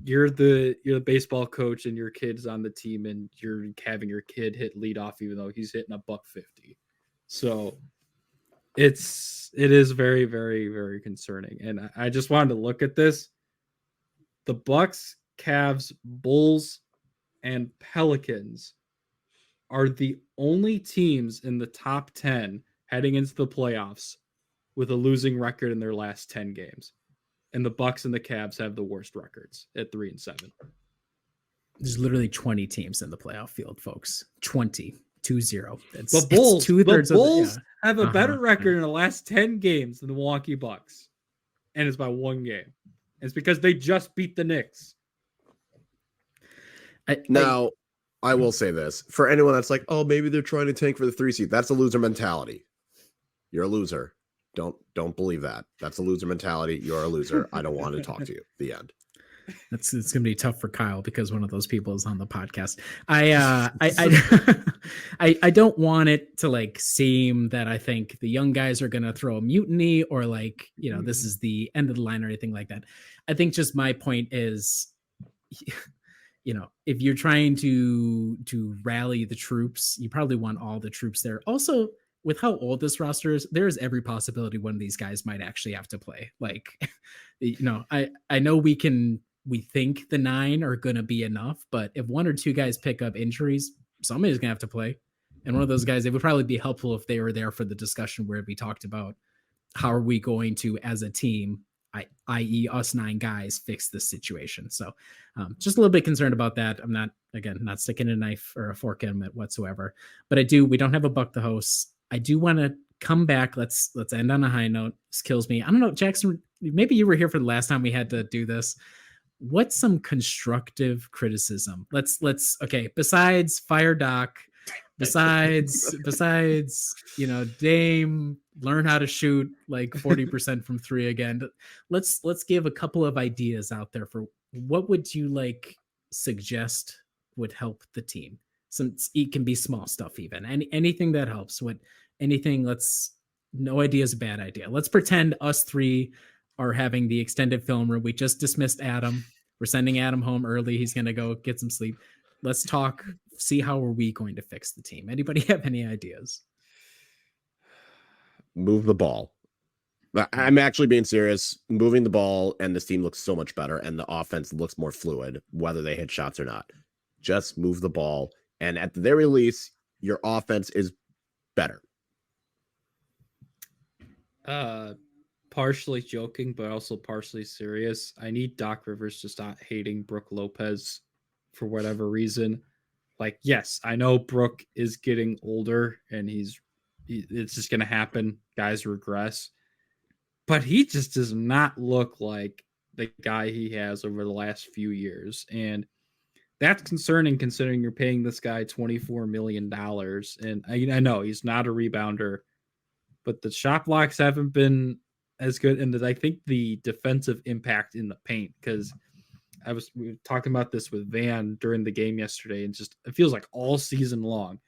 you're the baseball coach and your kid's on the team and you're having your kid hit leadoff even though he's hitting $150. So it is very, very, very concerning. And I just wanted to look at this. The Bucks Cavs, Bulls, and Pelicans are the only teams in the top 10 heading into the playoffs with a losing record in their last 10 games. And the Bucks and the Cavs have the worst records at 3-7. There's literally 20 teams in the playoff field, folks. 20. 2-0. The Bulls, two-thirds the Bulls have a Uh-huh, better record in the last 10 games than the Milwaukee Bucks. And it's by one game. It's because they just beat the Knicks. Now, I will say this. For anyone that's like, oh, maybe they're trying to tank for the 3 seed. That's a loser mentality. You're a loser. Don't believe that. That's a loser mentality. You're a loser. I don't want to talk to you. The end. It's gonna be tough for Kyle because one of those people is on the podcast. I don't want it to like seem that I think the young guys are gonna throw a mutiny or like, you know, this is the end of the line or anything like that. I think just my point is, you know, if you're trying to rally the troops, you probably want all the troops there. Also, with how old this roster is, there is every possibility one of these guys might actually have to play. Like, you know, I know we think the 9 are going to be enough, but if 1 or 2 guys pick up injuries, somebody's going to have to play. And one of those guys, it would probably be helpful if they were there for the discussion where we talked about how are we going to, as a team, i.e. us 9 guys, fix this situation. So just a little bit concerned about that. I'm not sticking a knife or a fork in it whatsoever, but we don't have a Buck the host. I do want to come back. Let's end on a high note. This kills me. I don't know, Jackson, maybe you were here for the last time we had to do this. What's some constructive criticism? Let's okay, besides fire Doc, besides you know, Dame, learn how to shoot like 40% from 3 again. Let's give a couple of ideas out there for what would you like suggest would help the team. It can be small stuff, even anything that helps. No idea is a bad idea. Let's pretend us 3 are having the extended film room. We just dismissed Adam. We're sending Adam home early. He's going to go get some sleep. Let's talk, see how are we going to fix the team. Anybody have any ideas? Move the ball. I'm actually being serious. Moving the ball and this team looks so much better and the offense looks more fluid, whether they hit shots or not. Just move the ball. And at the very least, your offense is better. Partially joking, but also partially serious. I need Doc Rivers to stop hating Brook Lopez for whatever reason. Like, yes, I know Brook is getting older and it's just going to happen. Guys regress. But he just does not look like the guy he has over the last few years. And that's concerning considering you're paying this guy $24 million. And I know he's not a rebounder, but the shot blocks haven't been as good. And I think the defensive impact in the paint, because we were talking about this with Van during the game yesterday, and just it feels like all season long,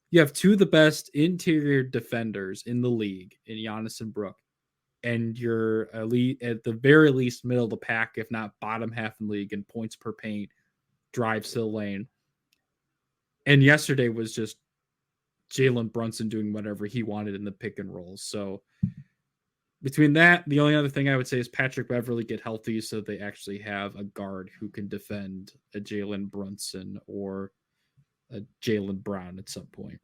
you have 2 of the best interior defenders in the league in Giannis and Brook, and you're elite at the very least middle of the pack, if not bottom half in the league in points per paint, drives to the lane. And yesterday was just Jalen Brunson doing whatever he wanted in the pick and rolls. So between that, the only other thing I would say is Patrick Beverly get healthy so they actually have a guard who can defend a Jalen Brunson or a Jaylen Brown at some point.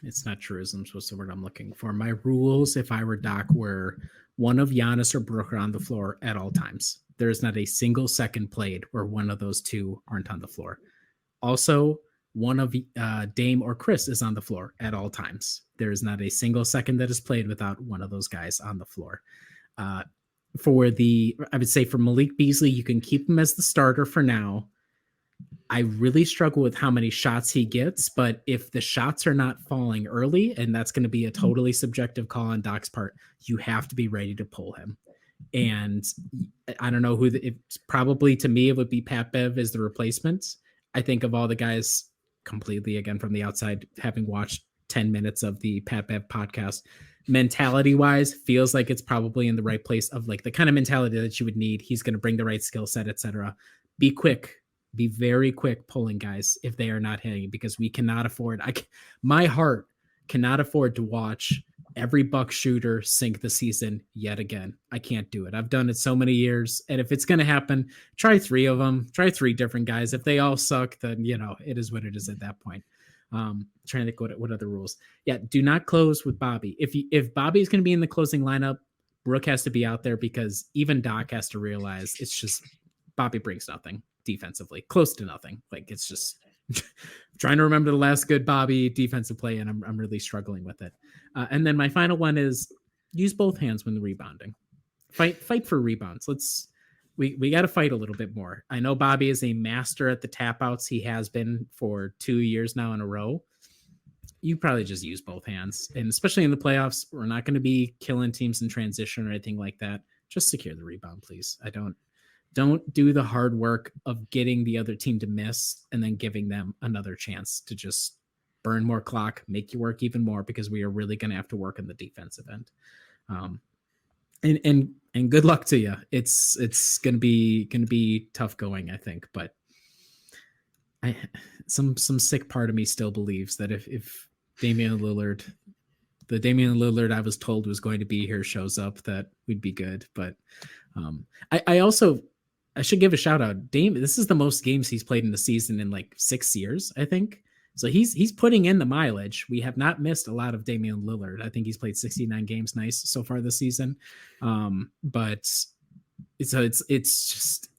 It's not truisms, what's the word I'm looking for? My rules, if I were Doc, were one of Giannis or Brook on the floor at all times. There is not a single second played where one of those 2 aren't on the floor. Also, one of Dame or Chris is on the floor at all times. There is not a single second that is played without one of those guys on the floor. I would say for Malik Beasley, you can keep him as the starter for now. I really struggle with how many shots he gets, but if the shots are not falling early, and that's going to be a totally subjective call on Doc's part, you have to be ready to pull him. And I don't know probably to me, it would be Pat Bev as the replacement. I think of all the guys completely, again, from the outside, having watched 10 minutes of the Pat Bev podcast, mentality wise, feels like it's probably in the right place of like the kind of mentality that you would need. He's going to bring the right skill set, etc. Be quick, be very quick pulling guys if they are not hitting, because we cannot afford, my heart cannot afford to watch every Buck shooter sink the season yet again. I can't do it. I've done it so many years. And if it's going to happen, try 3 of them, try 3 different guys. If they all suck, then, it is what it is at that point. Trying to think what other rules. Yeah. Do not close with Bobby. If Bobby is going to be in the closing lineup, Brooke has to be out there, because even Doc has to realize it's just Bobby brings nothing defensively, close to nothing. Like, it's just trying to remember the last good Bobby defensive play, and I'm really struggling with it. And then my final one is use both hands when rebounding. Fight for rebounds. We got to fight a little bit more. I know Bobby is a master at the tap outs. He has been for 2 years now in a row. You probably just use both hands, and especially in the playoffs, we're not going to be killing teams in transition or anything like that. Just secure the rebound, please. Don't do the hard work of getting the other team to miss and then giving them another chance to just burn more clock, make you work even more, because we are really going to have to work on the defensive end. And good luck to you. It's going to be tough going, I think, but some sick part of me still believes that if Damian Lillard I was told was going to be here shows up, that we'd be good. But I should give a shout out. This is the most games he's played in the season in like 6 years, I think. So he's putting in the mileage. We have not missed a lot of Damian Lillard. I think he's played 69 games so far this season. But it's just,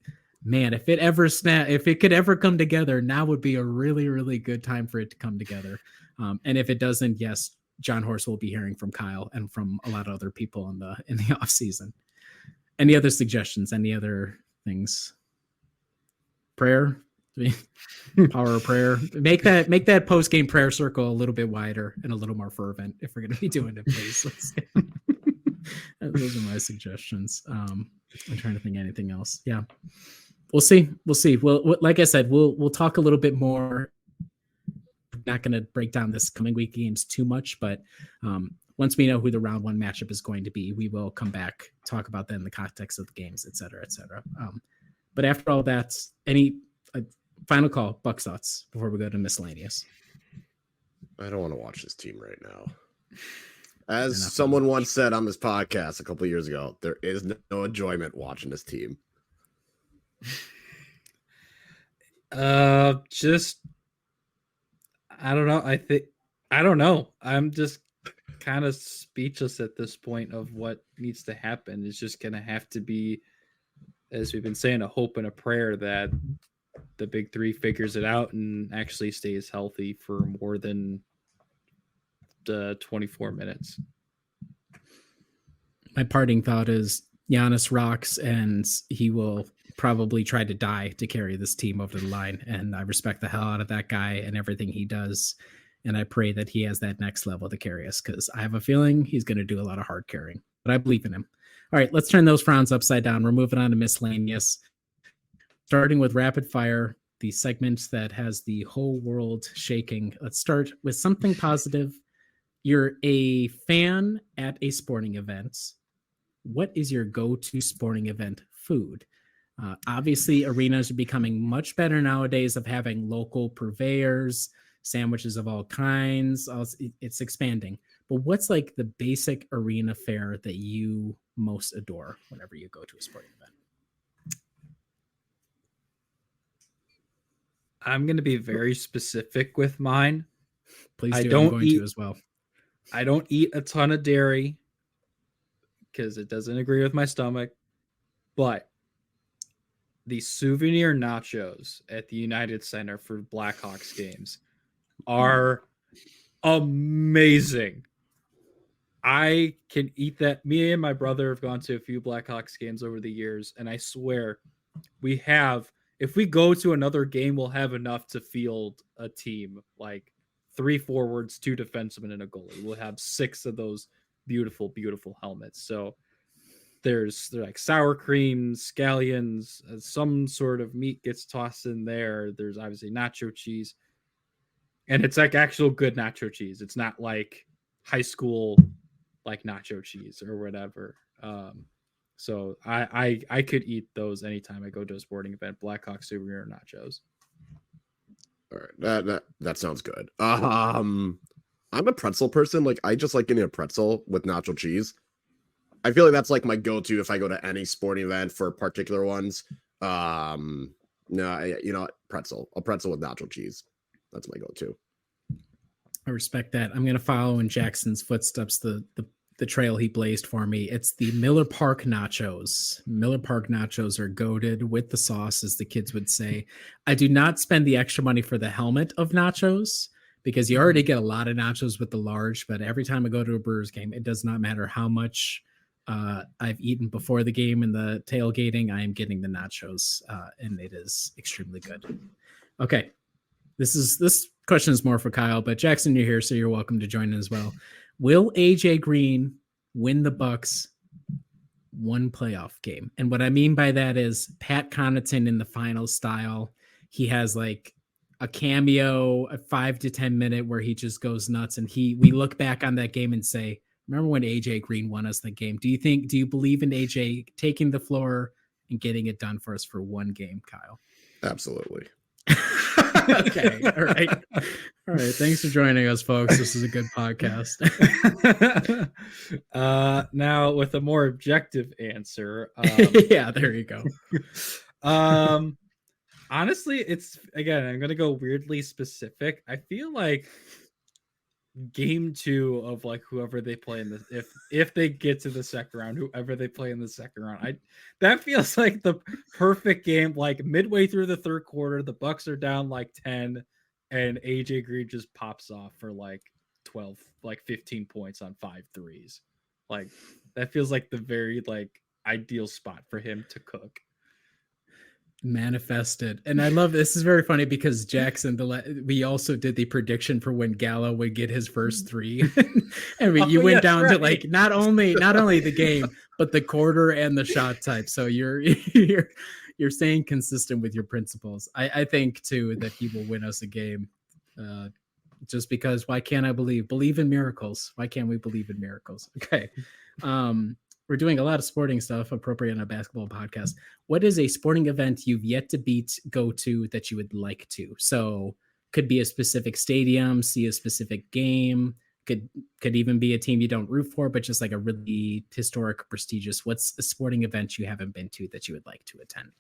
man, if it could ever come together, now would be a really, really good time for it to come together. And if it doesn't, yes, John Horst will be hearing from Kyle and from a lot of other people in the off season. Any other suggestions? Any other things? Prayer, power of prayer. Make that post game prayer circle a little bit wider and a little more fervent. If we're going to be doing it, please. Those are my suggestions. I'm trying to think of anything else. Yeah, we'll see. Well, like I said, we'll talk a little bit more. Not going to break down this coming week games too much, but once we know who the round 1 matchup is going to be, we will come back, talk about that in the context of the games, et cetera, et cetera. But after all that, any final call, Bucks thoughts before we go to miscellaneous? I don't want to watch this team right now. As someone once said on this podcast a couple of years ago, there is no enjoyment watching this team. I don't know. I don't know. I'm just kind of speechless at this point of what needs to happen. It's just going to have to be, as we've been saying, a hope and a prayer that the big 3 figures it out and actually stays healthy for more than the 24 minutes. My parting thought is Giannis rocks, and he will probably try to die to carry this team over the line. And I respect the hell out of that guy and everything he does. And I pray that he has that next level to carry us, because I have a feeling he's going to do a lot of hard carrying, but I believe in him. All right, let's turn those frowns upside down. We're moving on to miscellaneous, starting with rapid fire, the segment that has the whole world shaking. Let's start with something positive. You're a fan at a sporting event. What is your go-to sporting event food? Obviously, arenas are becoming much better nowadays of having local purveyors, sandwiches of all kinds. It's expanding. But what's like the basic arena fare that you most adore whenever you go to a sporting event? I'm going to be very specific with mine. Please do. I'm going to as well. I don't eat a ton of dairy because it doesn't agree with my stomach. But the souvenir nachos at the United Center for Blackhawks games are amazing. I can eat that. Me and my brother have gone to a few Blackhawks games over the years, and I swear if we go to another game, we'll have enough to field a team, like 3 forwards, 2 defensemen, and a goalie. We'll have 6 of those beautiful, beautiful helmets. So they're like sour cream, scallions, some sort of meat gets tossed in there. There's obviously nacho cheese, and it's like actual good nacho cheese. It's not like high school like nacho cheese or whatever. So I could eat those anytime I go to a sporting event. Blackhawks souvenir nachos. All right, that sounds good. I'm a pretzel person. Like, I just like getting a pretzel with nacho cheese. I feel like that's like my go-to if I go to any sporting event for particular ones. No, pretzel. A pretzel with nacho cheese. That's my go-to. I respect that. I'm going to follow in Jackson's footsteps, the trail he blazed for me. It's the Miller Park nachos. Miller Park nachos are goated with the sauce, as the kids would say. I do not spend the extra money for the helmet of nachos because you already get a lot of nachos with the large, but every time I go to a Brewers game, it does not matter how much I've eaten before the game and the tailgating, I am getting the nachos, and it is extremely good. Okay. This question is more for Kyle, but Jackson, you're here, so you're welcome to join in as well. Will AJ Green win the Bucks one playoff game? And what I mean by that is Pat Connaughton in the final style. He has like a cameo, a 5 to 10 minute where he just goes nuts. And we look back on that game and say, remember when AJ Green won us the game? Do you believe in AJ taking the floor and getting it done for us for one game, Kyle? Absolutely. Okay. All right. Thanks for joining us, folks. This is a good podcast. Now with a more objective answer. Yeah, there you go. Honestly, it's again, I'm gonna go weirdly specific. I feel like game 2 of like whoever they play in the if they get to the second round, whoever they play in the second round, that feels like the perfect game. Like midway through the third quarter, the Bucks are down like 10 and AJ Green just pops off for like 12, like 15 points on 5 threes. Like that feels like the very like ideal spot for him to cook. Manifested. And I love this is very funny because Jackson, we also did the prediction for when Gallo would get his first 3. And you went down to like not only the game, but the quarter and the shot type. So you're staying consistent with your principles. I think too that he will win us a game. Just because why can't I believe in miracles? Why can't we believe in miracles? Okay. We're doing a lot of sporting stuff appropriate on a basketball podcast. What is a sporting event you've yet to go to that you would like to? So could be a specific stadium, see a specific game, could even be a team you don't root for, but just like a really historic, prestigious. What's a sporting event you haven't been to that you would like to attend?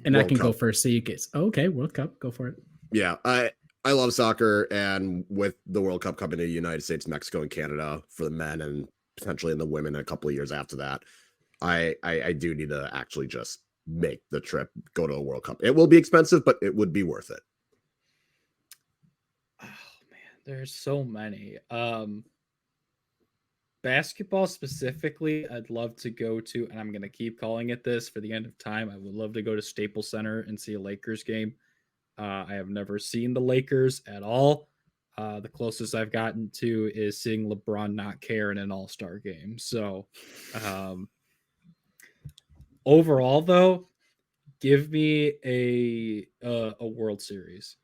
And World I can Cup. Go first. So you guys, okay, World Cup, go for it. Yeah, I love soccer, and with the World Cup coming to the United States, Mexico, and Canada for the men, and potentially in the women a couple of years after that, I do need to actually just make the trip, go to a World Cup. It will be expensive, but it would be worth it. Oh man, there's so many. Basketball specifically, I'd love to go to, and I'm going to keep calling it this for the end of time. I would love to go to Staples Center and see a Lakers game. I have never seen the Lakers at all. The closest I've gotten to is seeing LeBron not care in an all-star game. So overall, though, give me a World Series.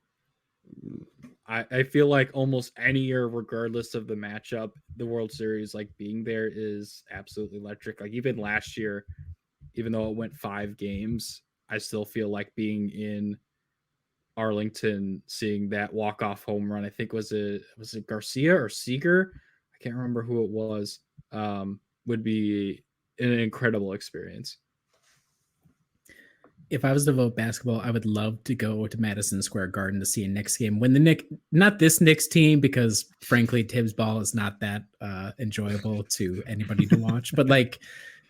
I feel like almost any year, regardless of the matchup, the World Series, like being there is absolutely electric. Like even last year, even though it went 5 games, I still feel like being in Arlington, seeing that walk-off home run, I think was it Garcia or Seager? I can't remember who it was. Would be an incredible experience. If I was to vote basketball, I would love to go to Madison Square Garden to see a Knicks game. When not this Knicks team, because frankly, Tibbs ball is not that enjoyable to anybody to watch, but like,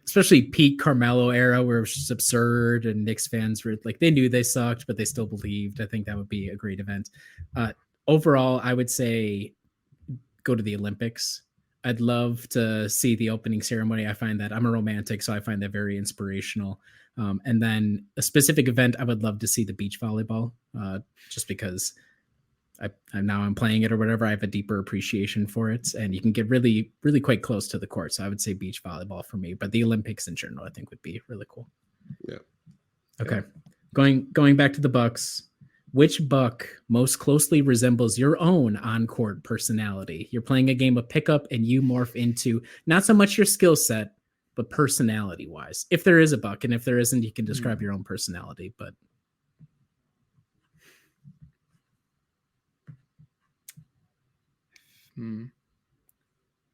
especially peak Carmelo era where it was just absurd and Knicks fans were like, they knew they sucked, but they still believed. I think that would be a great event. Overall, I would say go to the Olympics. I'd love to see the opening ceremony. I find that I'm a romantic, so I find that very inspirational. And then a specific event, I would love to see the beach volleyball, just because I'm playing it or whatever. I have a deeper appreciation for it, and you can get really, really quite close to the court. So I would say beach volleyball for me, but the Olympics in general, I think would be really cool. Yeah. Okay. Going back to the Bucks, which Buck most closely resembles your own on-court personality? You're playing a game of pickup and you morph into not so much your skill set, but personality wise, if there is a Buck, and if there isn't, you can describe your own personality, but I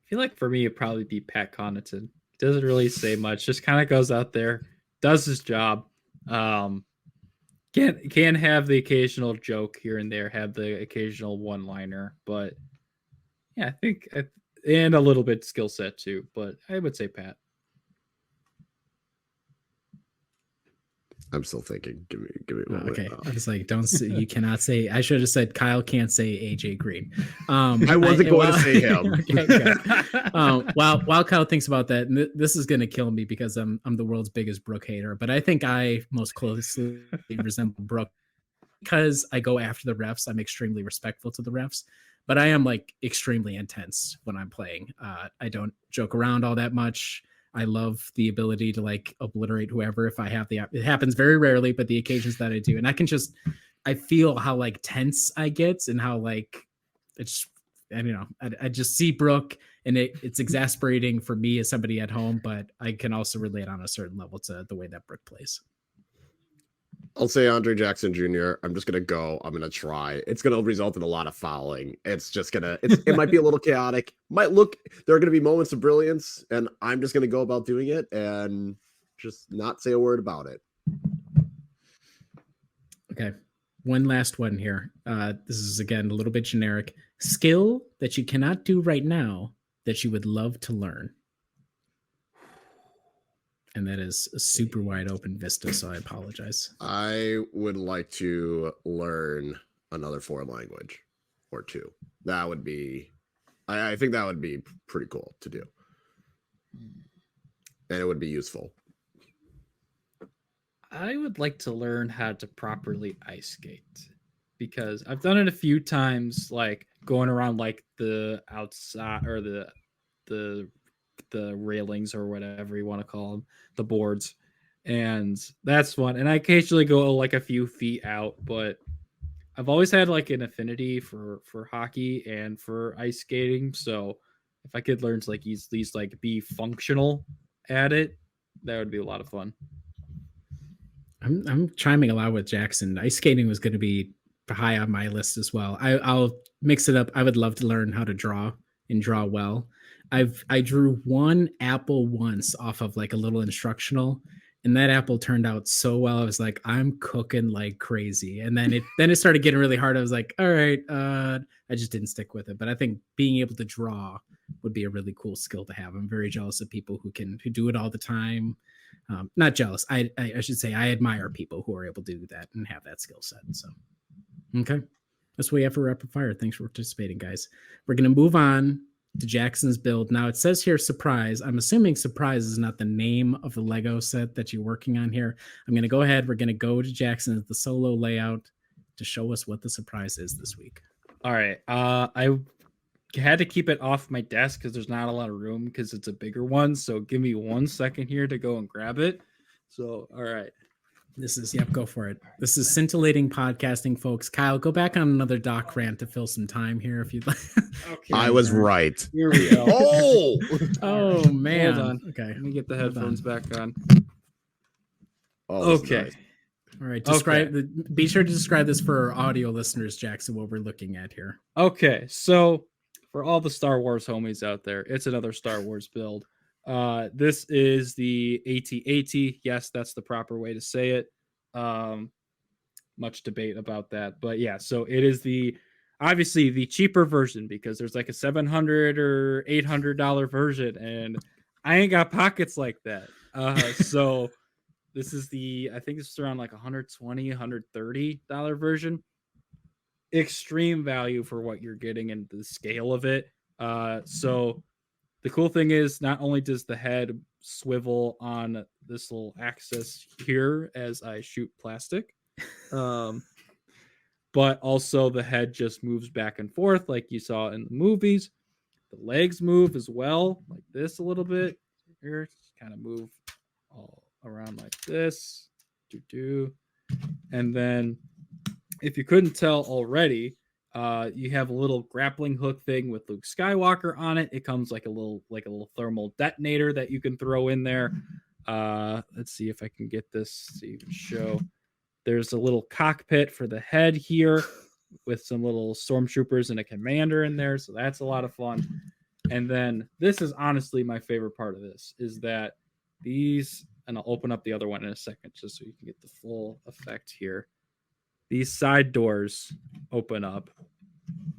feel like for me, it'd probably be Pat Connaughton. Doesn't really say much, just kind of goes out there, does his job. Can have the occasional joke here and there, have the occasional one-liner, but yeah, I think, and a little bit skill set too, but I would say Pat. I'm still thinking. Give me a moment. Okay, I was like, don't say, you cannot say. I should have said Kyle can't say AJ Green. I wasn't going to say him. Okay, while Kyle thinks about that, and this is going to kill me because I'm the world's biggest Brooke hater, but I think I most closely resemble Brooke because I go after the refs. I'm extremely respectful to the refs, but I am like extremely intense when I'm playing. I don't joke around all that much. I love the ability to like obliterate whoever if I have it happens very rarely, but the occasions that I do. And I feel how like tense I get and how like it's, I don't know, I just see Brooke and it's exasperating for me as somebody at home, but I can also relate on a certain level to the way that Brooke plays. I'll say Andre Jackson Jr. I'm just gonna go. I'm gonna try. It's gonna result in a lot of fouling. It's just gonna. It might be a little chaotic. There are gonna be moments of brilliance, and I'm just gonna go about doing it and just not say a word about it. Okay, one last one here. This is again a little bit generic. Skill that you cannot do right now that you would love to learn. And that is a super wide open vista, so I apologize. I would like to learn another foreign language or two. That would be, I think that would be pretty cool to do. And it would be useful. I would like to learn how to properly ice skate because I've done it a few times, like going around like the outside or the railings or whatever you want to call them, the boards, and that's one. And I occasionally go like a few feet out, but I've always had like an affinity for hockey and for ice skating. So if I could learn to like at least like be functional at it, that would be a lot of fun. I'm chiming a lot with Jackson. Ice skating was going to be high on my list as well. I'll mix it up. I would love to learn how to draw and draw well. I drew one apple once off of like a little instructional, and that apple turned out so well. I was like, I'm cooking like crazy. And then it started getting really hard. I was like, all right, I just didn't stick with it. But I think being able to draw would be a really cool skill to have. I'm very jealous of people who do it all the time. Not jealous. I should say I admire people who are able to do that and have that skill set. So, okay. That's what we have for rapid fire. Thanks for participating, guys. We're going to move on to Jackson's build. Now it says here surprise. I'm assuming surprise is not the name of the Lego set that you're working on here. I'm going to go ahead. We're going to go to Jackson's the solo layout to show us what the surprise is this week. All right. I had to keep it off my desk because there's not a lot of room because it's a bigger one. So give me 1 second here to go and grab it. So, all right. Go for it. This is scintillating podcasting, folks. Kyle, go back on another doc rant to fill some time here if you'd like. Okay. I was right. Here we go. Oh man. Hold on. Okay. Let me get the headphones back on. Oh, okay. nice. All right. Be sure to describe this for our audio listeners, Jackson, what we're looking at here. Okay. So for all the Star Wars homies out there, it's another Star Wars build. This is the AT-AT. Yes, that's the proper way to say it. Much debate about that, but yeah, so it is obviously the cheaper version because there's like a $700 or $800 version and I ain't got pockets like that. So this is I think it's around like $120, $130 version. Extreme value for what you're getting and the scale of it. So the cool thing is not only does the head swivel on this little axis here as I shoot plastic, but also the head just moves back and forth like you saw in the movies. The legs move as well, like this a little bit. Here, kind of move all around like this. And then if you couldn't tell already, you have a little grappling hook thing with Luke Skywalker on it. It comes like a little thermal detonator that you can throw in there. Let's see if I can get this to even show. There's a little cockpit for the head here. with some little stormtroopers and a commander in there. So that's a lot of fun. And then this is honestly my favorite part of this is that these, and I'll open up the other one in a second just so you can get the full effect here. These side doors open up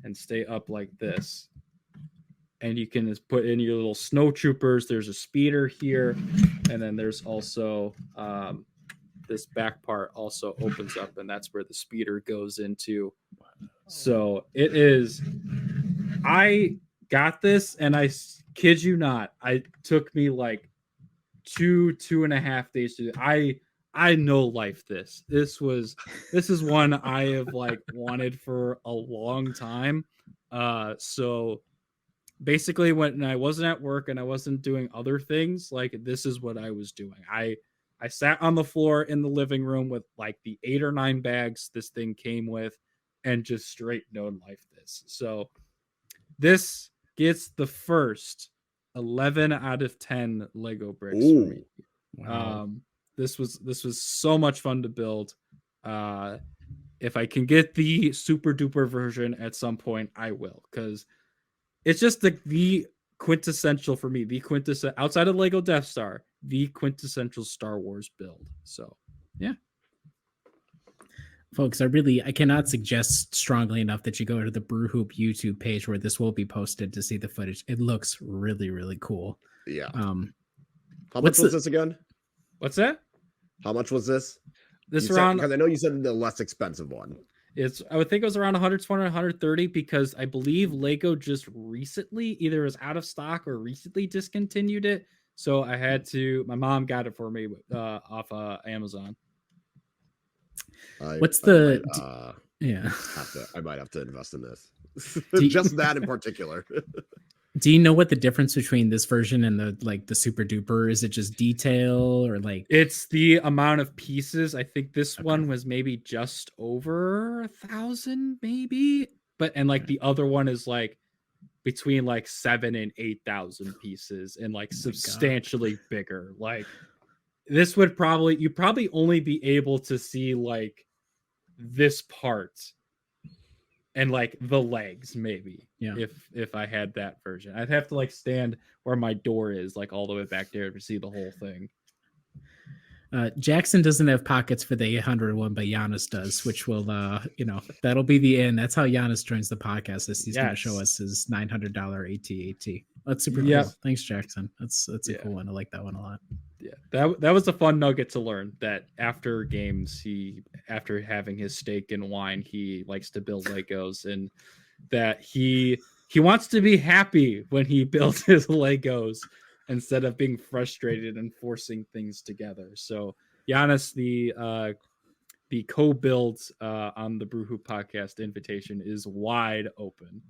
and stay up like this. And you can just put in your little snow troopers. There's a speeder here. And then there's also this back part also opens up, and that's where the speeder goes into. So it is, I got this, and I kid you not, I took me like 2.5 days to do. I know life this is one I have like wanted for a long time. So basically when I wasn't at work and I wasn't doing other things, like this is what I was doing. I sat on the floor in the living room with like the 8 or 9 bags this thing came with and just straight no life this. So this gets the first 11 out of 10 Lego bricks for me. Wow. This was so much fun to build. If I can get the super duper version at some point, I will, because it's just the quintessential for me, the quintessential outside of Lego Death Star, the quintessential Star Wars build. So yeah. Folks, I cannot suggest strongly enough that you go to the Brew Hoop YouTube page where this will be posted to see the footage. It looks really, really cool. Yeah. How much was this again? What's that? How much was this? This around, because I know you said the less expensive one. I would think it was around 120 or 130 because I believe Lego just recently either was out of stock or recently discontinued it. So I had to, my mom got it for me off Amazon. Yeah. I might have to invest in this. Just that in particular. Do you know what the difference between this version and the super duper? Is it just detail or like? It's the amount of pieces. I think this one was maybe just over 1,000, maybe. And like the other one is like between like 7,000 and 8,000 pieces and like substantially bigger. Like this would you probably only be able to see like this part and like the legs maybe. Yeah. If I had that version, I'd have to like stand where my door is, like all the way back there to see the whole thing. Jackson doesn't have pockets for the 800 one, but Giannis does, which will, that'll be the end. That's how Giannis joins the podcast. He's going to show us his $900 AT-AT. That's super cool. Thanks, Jackson. That's a cool one. I like that one a lot. Yeah, that was a fun nugget to learn, that after games, after having his steak and wine, he likes to build Legos, and that he wants to be happy when he builds his Legos instead of being frustrated and forcing things together. So Giannis, the co-build on the Brew Hoop podcast invitation is wide open.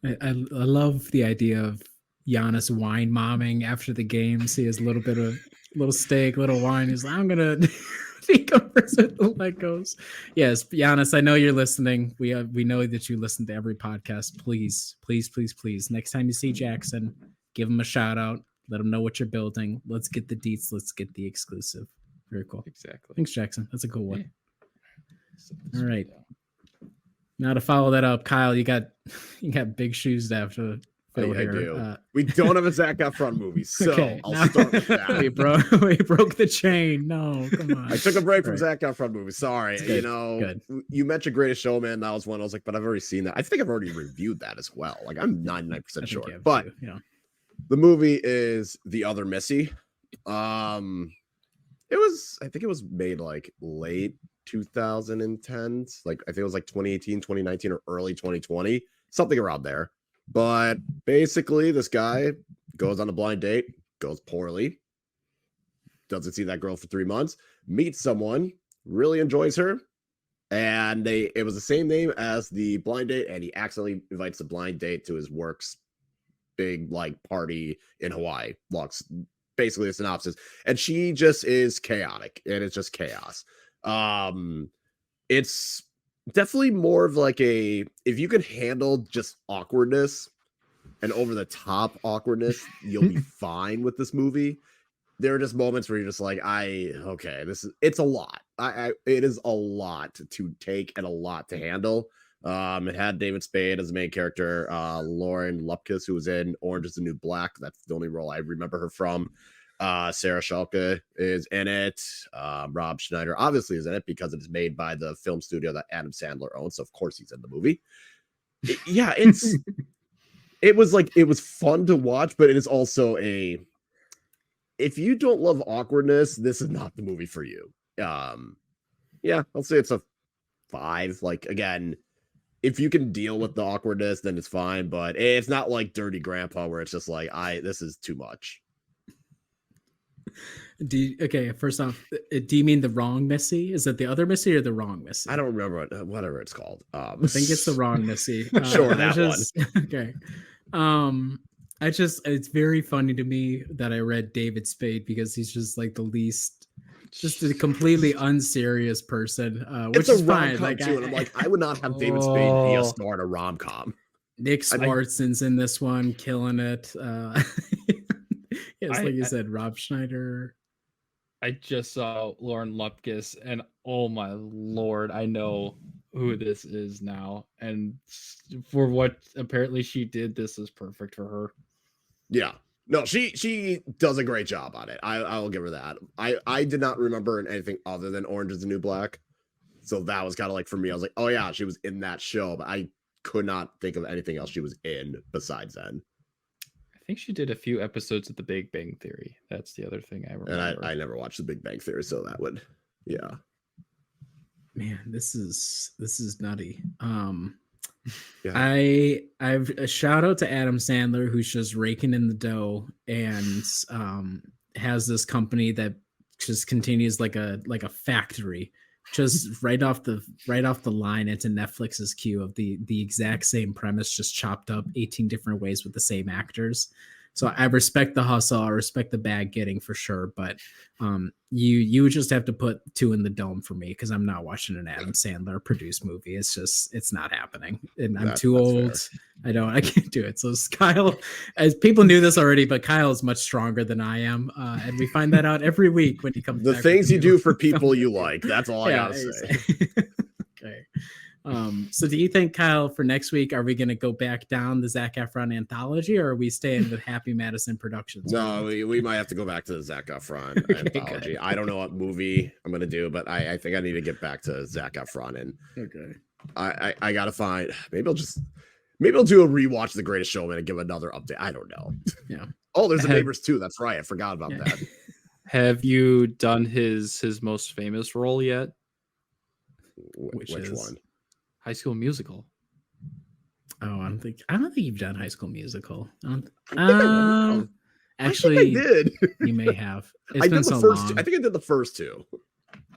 I love the idea of Giannis wine momming after the games. He has a little bit of little steak, little wine. He's like, I'm gonna decompress with the Legos. Yes, Giannis, I know you're listening. We know that you listen to every podcast. Please, please, please, please. Next time you see Jackson, give him a shout out. Let him know what you're building. Let's get the deets. Let's get the exclusive. Very cool. Exactly. Thanks, Jackson. That's a cool one. Yeah. All right. Now to follow that up, Kyle, you got big shoes to have to fill here. I do. We don't have a Zac Efron movie, so okay, I'll start with that. we broke the chain. No, come on. I took a break from Zac Efron movies. Sorry. Good. You mentioned Greatest Showman. That was one I was like, but I've already seen that. I think I've already reviewed that as well. Like I'm 99% sure. But the movie is The Other Missy. I think it was made like late 2010s. Like I think it was like 2018, 2019, or early 2020, something around there. But basically, this guy goes on a blind date, goes poorly, doesn't see that girl for 3 months, meets someone, really enjoys her, and it was the same name as the blind date, and he accidentally invites the blind date to his work's big like party in Hawaii. Basically the synopsis, and she just is chaotic, and it's just chaos. It's definitely more of like if you can handle just awkwardness and over the top awkwardness, you'll be fine with this movie. There are just moments where you're just like, it's a lot. it is a lot to take and a lot to handle. It had David Spade as the main character, Lauren Lupkus, who was in Orange is the New Black. That's the only role I remember her from. Sarah Schalke is in it. Rob Schneider obviously is in it because it is made by the film studio that Adam Sandler owns. So of course he's in the movie. It was fun to watch, but it is also if you don't love awkwardness, this is not the movie for you. Yeah, I'll say it's a 5. Like, again, if you can deal with the awkwardness, then it's fine, but it's not like Dirty Grandpa where it's just like, this is too much. Okay, first off, do you mean the Wrong Missy? Is it the other Missy or the Wrong Missy? I don't remember whatever it's called. I think it's the Wrong Missy. Sure, that one. Okay. It's very funny to me that I read David Spade because he's just like the least, just a completely unserious person, which is fine. Like, too, and I'm like, I would not have David Spade be a star in a rom-com. Nick Swartzen's in this one, killing it. Yes, like you said, Rob Schneider. I just saw Lauren Lupkus, and oh my lord, I know who this is now. And for what apparently she did, this is perfect for her. Yeah. No, she does a great job on it. I will give her that. I did not remember anything other than Orange is the New Black. So that was kind of like, for me, I was like, oh yeah, she was in that show, but I could not think of anything else she was in besides then. I think she did a few episodes of The Big Bang Theory. That's the other thing I remember. And I never watched The Big Bang Theory, so that would, yeah. Man, this is nutty. Yeah. I've a shout out to Adam Sandler, who's just raking in the dough and has this company that just continues like a factory, just right off the line into Netflix's queue of the exact same premise, just chopped up 18 different ways with the same actors. So I respect the hustle, I respect the bag getting for sure, but you would just have to put 2 in the dome for me because I'm not watching an Adam Sandler produced movie. It's not happening, and I'm too old. Fair. I can't do it. So Kyle, as people knew this already, but Kyle is much stronger than I am, and we find that out every week when he comes. The back things you do for people you like. That's all I gotta say. Okay. So do you think, Kyle, for next week, are we going to go back down the Zac Efron anthology, or are we staying with Happy Madison Productions? No, we might have to go back to the Zac Efron anthology. Good. I don't know what movie I'm going to do, but I think I need to get back to Zac Efron. And I got to find, maybe I'll do a rewatch of The Greatest Showman and give another update. I don't know. Yeah. Oh, there's the Neighbors too. That's right. I forgot about that. Have you done his most famous role yet? Which one? High School Musical. Oh, I don't think you've done High School Musical. Actually, I think I did. You may have. It's I been did the so first. long. I think I did the first 2.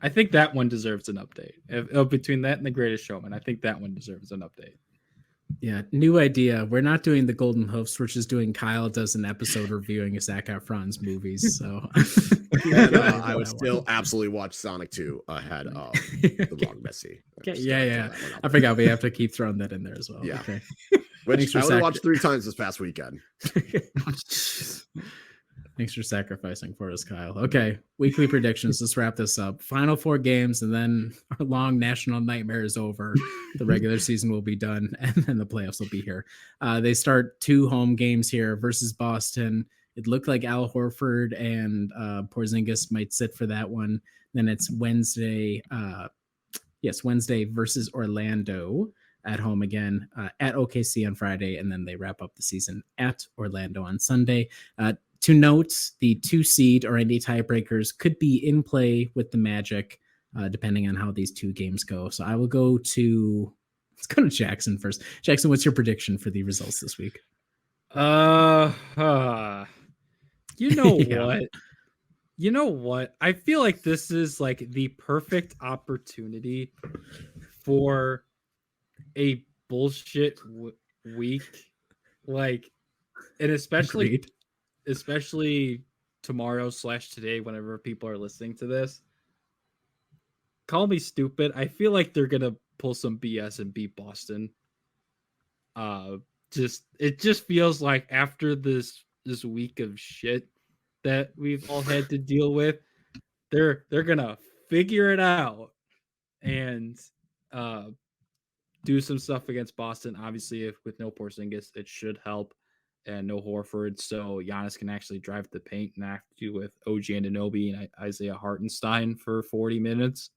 I think that one deserves an update. Between that and The Greatest Showman, I think that one deserves an update. Yeah, new idea. We're not doing the Golden Hoofs. We're just doing Kyle does an episode reviewing Zac Efron's movies. So and, I would still absolutely watch Sonic 2 ahead of the Wrong Missy. Yeah. I forgot we have to keep throwing that in there as well. Yeah. Okay. Which I only watched 3 times this past weekend. Thanks for sacrificing for us, Kyle. Okay, weekly predictions. Let's wrap this up. Final 4 games, and then our long national nightmare is over. The regular season will be done, and then the playoffs will be here. They start 2 home games here versus Boston. It looked like Al Horford and Porzingis might sit for that one. Then it's Wednesday. Wednesday versus Orlando at home again, at OKC on Friday, and then they wrap up the season at Orlando on Sunday. To note, the 2 seed or any tiebreakers could be in play with the Magic, depending on how these 2 games go. So I will let's go to Jackson first. Jackson, what's your prediction for the results this week? You know what? You know what? I feel like this is like the perfect opportunity for a bullshit week. Like, and especially tomorrow/today, whenever people are listening to this. Call me stupid. I feel like they're gonna pull some BS and beat Boston. It just feels like after this week of shit that we've all had to deal with, they're gonna figure it out and do some stuff against Boston. Obviously, if with no Porzingis, it should help, and no Horford, so Giannis can actually drive the paint and have to do with OG Anunoby and Isaiah Hartenstein for 40 minutes.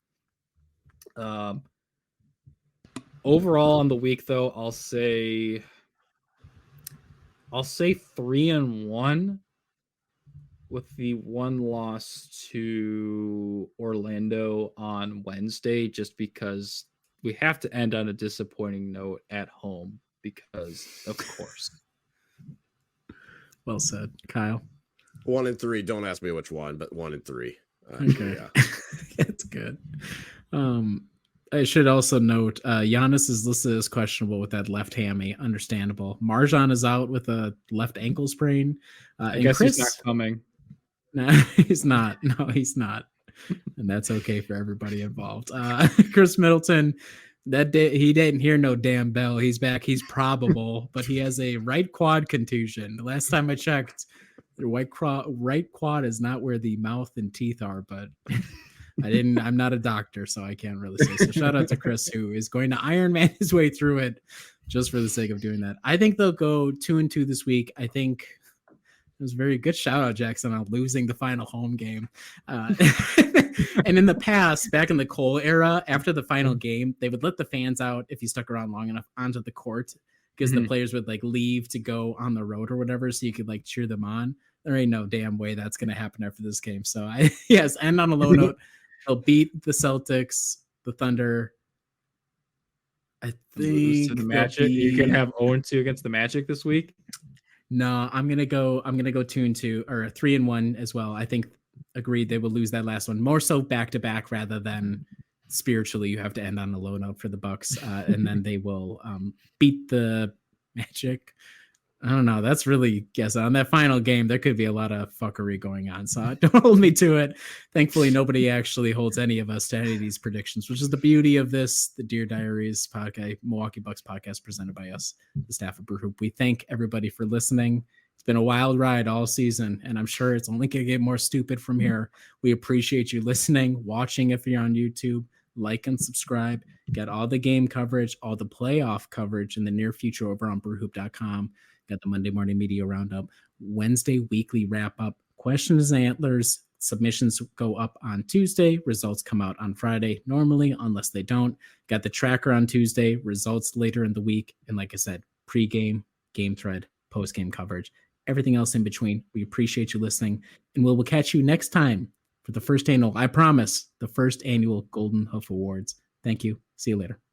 Overall on the week, though, I'll say 3-1 with the one loss to Orlando on Wednesday, just because we have to end on a disappointing note at home because, of course. Well said, Kyle. 1-3. Don't ask me which one, but 1-3. Okay. Yeah. That's good. I should also note Giannis is listed as questionable with that left hammy. Understandable. Marjan is out with a left ankle sprain. I guess Chris, he's not coming. No, he's not. No, he's not. And that's okay for everybody involved. Chris Middleton, that day he didn't hear no damn bell. He's back. He's probable, but he has a right quad contusion. The last time I checked, the right quad is not where the mouth and teeth are, but I'm not a doctor, so I can't really say. So shout out to Chris, who is going to Iron Man his way through it just for the sake of doing that. I think they'll go 2-2 this week. I think it was a very good shout out, Jackson, on losing the final home game. And in the past, back in the Cole era, after the final game, they would let the fans out if you stuck around long enough onto the court, because the players would like leave to go on the road or whatever, so you could like cheer them on. There ain't no damn way that's going to happen after this game. So end on a low note. They'll beat the Celtics, the Thunder. I think to the Magic. You can have 0-2 against the Magic this week. No, I'm gonna go 2-2 or 3-1 as well. I think agreed they will lose that last one. More so back to back rather than spiritually. You have to end on a low note for the Bucks, and then they will beat the Magic. I don't know. That's really on that final game. There could be a lot of fuckery going on. So don't hold me to it. Thankfully, nobody actually holds any of us to any of these predictions, which is the beauty of this, the Deer Diaries podcast, Milwaukee Bucks podcast presented by us, the staff of Brew Hoop. We thank everybody for listening. It's been a wild ride all season, and I'm sure it's only going to get more stupid from here. We appreciate you listening, watching if you're on YouTube. Like and subscribe. Get all the game coverage, all the playoff coverage in the near future over on brewhoop.com. Got the Monday morning media roundup, Wednesday weekly wrap up, questions and antlers. Submissions go up on Tuesday. Results come out on Friday normally, unless they don't. Got the tracker on Tuesday. Results later in the week. And like I said, pregame, game thread, postgame coverage, everything else in between. We appreciate you listening, and we'll catch you next time for the first annual, I promise, the first annual Golden Hoof Awards. Thank you. See you later.